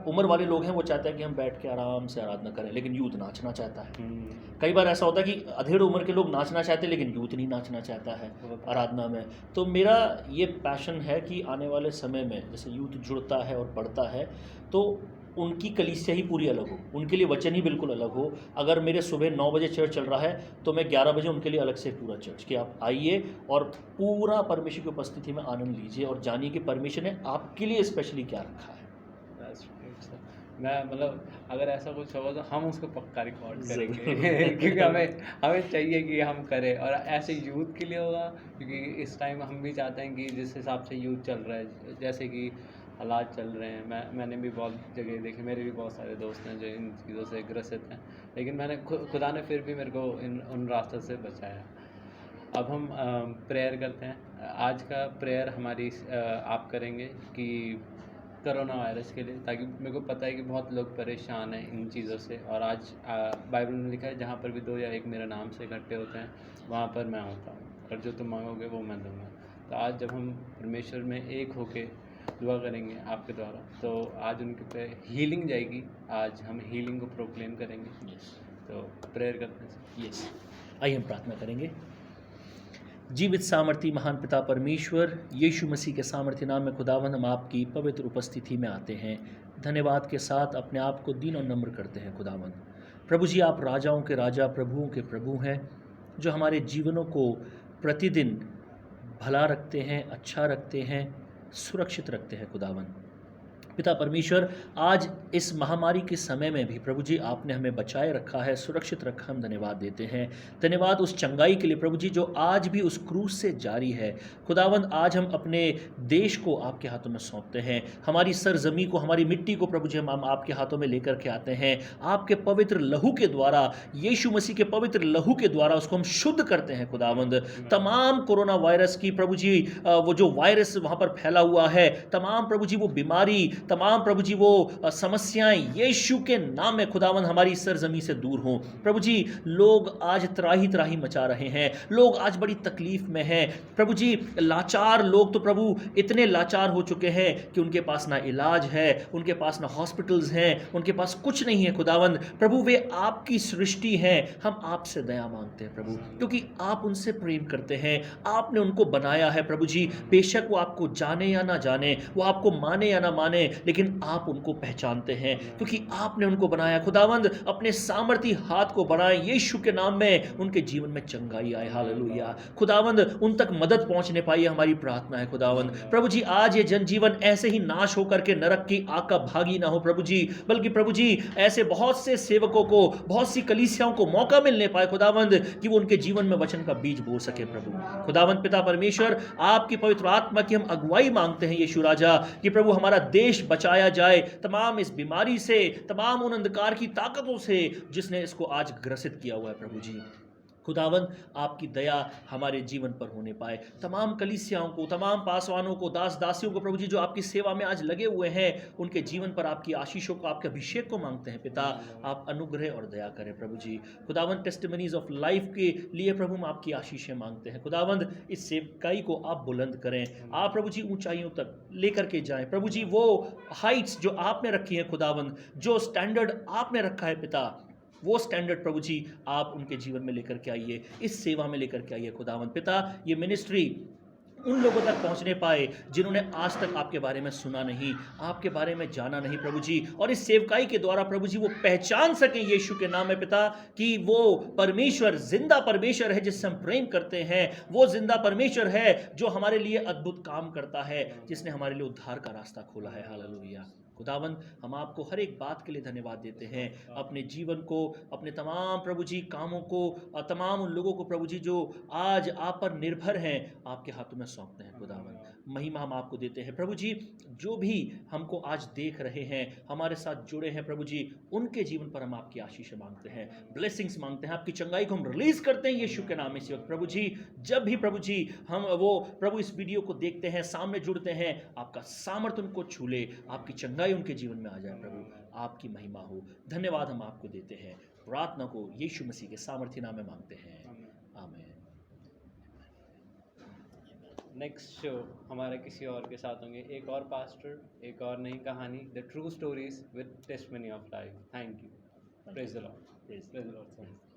उम्र वाले लोग हैं वो चाहते हैं कि हम बैठ के आराम से आराधना करें, लेकिन यूथ नाचना चाहता है। कई बार ऐसा होता है कि अधेड़ उम्र के लोग नाचना चाहते हैं लेकिन यूथ नहीं नाचना चाहता है आराधना में। तो मेरा ये पैशन है कि आने वाले समय में जैसे यूथ जुड़ता है और बढ़ता है तो उनकी कलीसिया ही पूरी अलग हो, उनके लिए वचन ही बिल्कुल अलग हो। अगर मेरे सुबह 9 बजे चर्च चल रहा है तो मैं 11 बजे उनके लिए अलग से पूरा चर्च, कि आप आइए और पूरा परमेश्वर की उपस्थिति में आनंद लीजिए और जानिए कि परमेश्वर ने आपके लिए स्पेशली क्या रखा है। That's great, sir. मैं मतलब अगर ऐसा कुछ होगा तो हम उसको पक्का रिकॉर्ड करेंगे क्योंकि हमें चाहिए कि हम करें, और ऐसे यूथ के लिए होगा, क्योंकि इस टाइम हम भी चाहते हैं कि जिस हिसाब से यूथ चल रहा है, जैसे कि हालात चल रहे हैं, मैंने भी बहुत जगह देखे, मेरे भी बहुत सारे दोस्त हैं जो इन चीज़ों से ग्रसित हैं, लेकिन मैंने खुदा ने फिर भी मेरे को उन रास्तों से बचाया। अब हम प्रेयर करते हैं। आज का प्रेयर हमारी आप करेंगे कि कोरोना वायरस के लिए, ताकि मेरे को पता है कि बहुत लोग परेशान हैं इन चीज़ों से, और आज बाइबल में लिखा है जहाँ पर भी 2 या 1 मेरे नाम से इकट्ठे होते हैं वहाँ पर मैं होता हूँ, और जो तुम मांगोगे वो मैं दूंगा। तो आज जब हम परमेश्वर में एक होके दुआ करेंगे आपके द्वारा, तो आज उनके पे हीलिंग जाएगी, आज हम हीलिंग को प्रोक्लेम करेंगे। तो प्रेयर करते हैं। यस, आइए हम प्रार्थना करेंगे। जीवित सामर्थी महान पिता परमेश्वर, यीशु मसीह के सामर्थ्य नाम में खुदावंद हम आपकी पवित्र उपस्थिति में आते हैं, धन्यवाद के साथ अपने आप को दीन और नम्र करते हैं खुदावंद। प्रभु जी, आप राजाओं के राजा, प्रभुओं के प्रभु हैं, जो हमारे जीवनों को प्रतिदिन भला रखते हैं, अच्छा रखते हैं, सुरक्षित रखते हैं खुदावंद। पिता परमेश्वर, आज इस महामारी के समय में भी प्रभु जी आपने हमें बचाए रखा है, सुरक्षित रखा, हम धन्यवाद देते हैं। धन्यवाद उस चंगाई के लिए प्रभु जी जो आज भी उस क्रूस से जारी है खुदावंद। आज हम अपने देश को आपके हाथों में सौंपते हैं, हमारी सरजमी को, हमारी मिट्टी को प्रभु जी हम आपके हाथों में लेकर के आते हैं। आपके पवित्र लहू के द्वारा, यीशु मसीह के पवित्र लहू के द्वारा उसको हम शुद्ध करते हैं खुदावंद। तमाम कोरोना वायरस की प्रभु जी वो जो वायरस वहाँ पर फैला हुआ है, तमाम प्रभु जी वो बीमारी, तमाम प्रभु जी वो समस्याएं यीशु के नाम में खुदावंद हमारी सरजमी से दूर हों। प्रभु जी, लोग आज त्राही त्राही मचा रहे हैं, लोग आज बड़ी तकलीफ में हैं प्रभु जी। लाचार लोग तो प्रभु इतने लाचार हो चुके हैं कि उनके पास ना इलाज है, उनके पास ना हॉस्पिटल्स हैं, उनके पास कुछ नहीं है खुदावंद। प्रभु, वे आपकी सृष्टि हैं, हम आपसे दया मांगते हैं प्रभु, क्योंकि आप उनसे प्रेम करते हैं, आपने उनको बनाया है प्रभु जी। बेशक वो आपको जाने या ना जाने, वो आपको माने या ना माने, लेकिन आप उनको पहचानते हैं क्योंकि आपने उनको बनाया खुदावंद। अपने सामर्थी हाथ को बढ़ाएं, यीशु के नाम में उनके जीवन में चंगाई आए, हालेलुया खुदावंद। उन तक मदद पहुंचने पाई, हमारी प्रार्थना है खुदावंद। प्रभु जी, आज ये जनजीवन ऐसे ही नाश होकर के नरक की आग का भागी ना हो प्रभु जी, बल्कि प्रभु जी ऐसे बहुत से सेवकों को, बहुत सी कलीसियाओं को मौका मिलने पाए खुदावंद कि वो उनके जीवन में वचन का बीज बो सके प्रभु खुदावंद। पिता परमेश्वर, आपकी पवित्र आत्मा की हम अगुवाई मांगते हैं यीशु राजा, कि प्रभु हमारा देश बचाया जाए तमाम इस बीमारी से, तमाम उन अंधकार की ताकतों से जिसने इसको आज ग्रसित किया हुआ है प्रभु जी। खुदावंद आपकी दया हमारे जीवन पर होने पाए। तमाम कलीसियाओं को, तमाम पासवानों को, दास दासियों को प्रभु जी जो आपकी सेवा में आज लगे हुए हैं, उनके जीवन पर आपकी आशीषों को, आपके अभिषेक को मांगते हैं पिता। आप अनुग्रह और दया करें प्रभु जी। खुदावंद टेस्टिमनीज ऑफ लाइफ के लिए प्रभु हम आपकी आशीषें मांगते हैं। खुदावंद इस सेवकाई को आप बुलंद करें, आप प्रभु जी ऊंचाइयों तक लेकर के जाएं प्रभु जी। वो हाइट्स जो आपने रखी है खुदावंद, जो स्टैंडर्ड आपने रखा है पिता, वो स्टैंडर्ड प्रभु जी आप उनके जीवन में लेकर के आइए, इस सेवा में लेकर के आइए खुदावंद पिता। ये मिनिस्ट्री उन लोगों तक पहुंचने पाए जिन्होंने आज तक आपके बारे में सुना नहीं, आपके बारे में जाना नहीं प्रभु जी, और इस सेवकाई के द्वारा प्रभु जी वो पहचान सकें यीशु के नाम में पिता कि वो परमेश्वर जिंदा परमेश्वर है जिससे हम प्रेम करते हैं। वो जिंदा परमेश्वर है जो हमारे लिए अद्भुत काम करता है, जिसने हमारे लिए उद्धार का रास्ता खोला है। हालेलुया। खुदावंद हम आपको हर एक बात के लिए धन्यवाद देते हैं। अपने जीवन को, अपने तमाम प्रभु जी कामों को, और तमाम उन लोगों को प्रभु जी जो आज आप पर निर्भर हैं, आपके हाथों में सौंपते हैं खुदावंद। महिमा हम आपको देते हैं प्रभु जी। जो भी हमको आज देख रहे हैं, हमारे साथ जुड़े हैं प्रभु जी, उनके जीवन पर हम आपकी आशीष मांगते हैं, ब्लेसिंग्स मांगते हैं, आपकी चंगाई को हम रिलीज करते हैं यीशु के नाम में इसी वक्त प्रभु जी। जब भी प्रभु जी हम वो प्रभु इस वीडियो को देखते हैं, सामने जुड़ते हैं, आपका सामर्थ्य उनको छू ले, आपकी चंगाई उनके जीवन में आ जाए प्रभु, आपकी महिमा हो। धन्यवाद हम आपको देते हैं। प्रार्थना को यीशु मसीह के सामर्थ्य नाम में मांगते हैं, आमीन। नेक्स्ट शो हमारे किसी और के साथ होंगे, एक और पास्टर, एक और नई कहानी, the true stories with testimony of life. Thank you. Praise the Lord. Praise praise the Lord.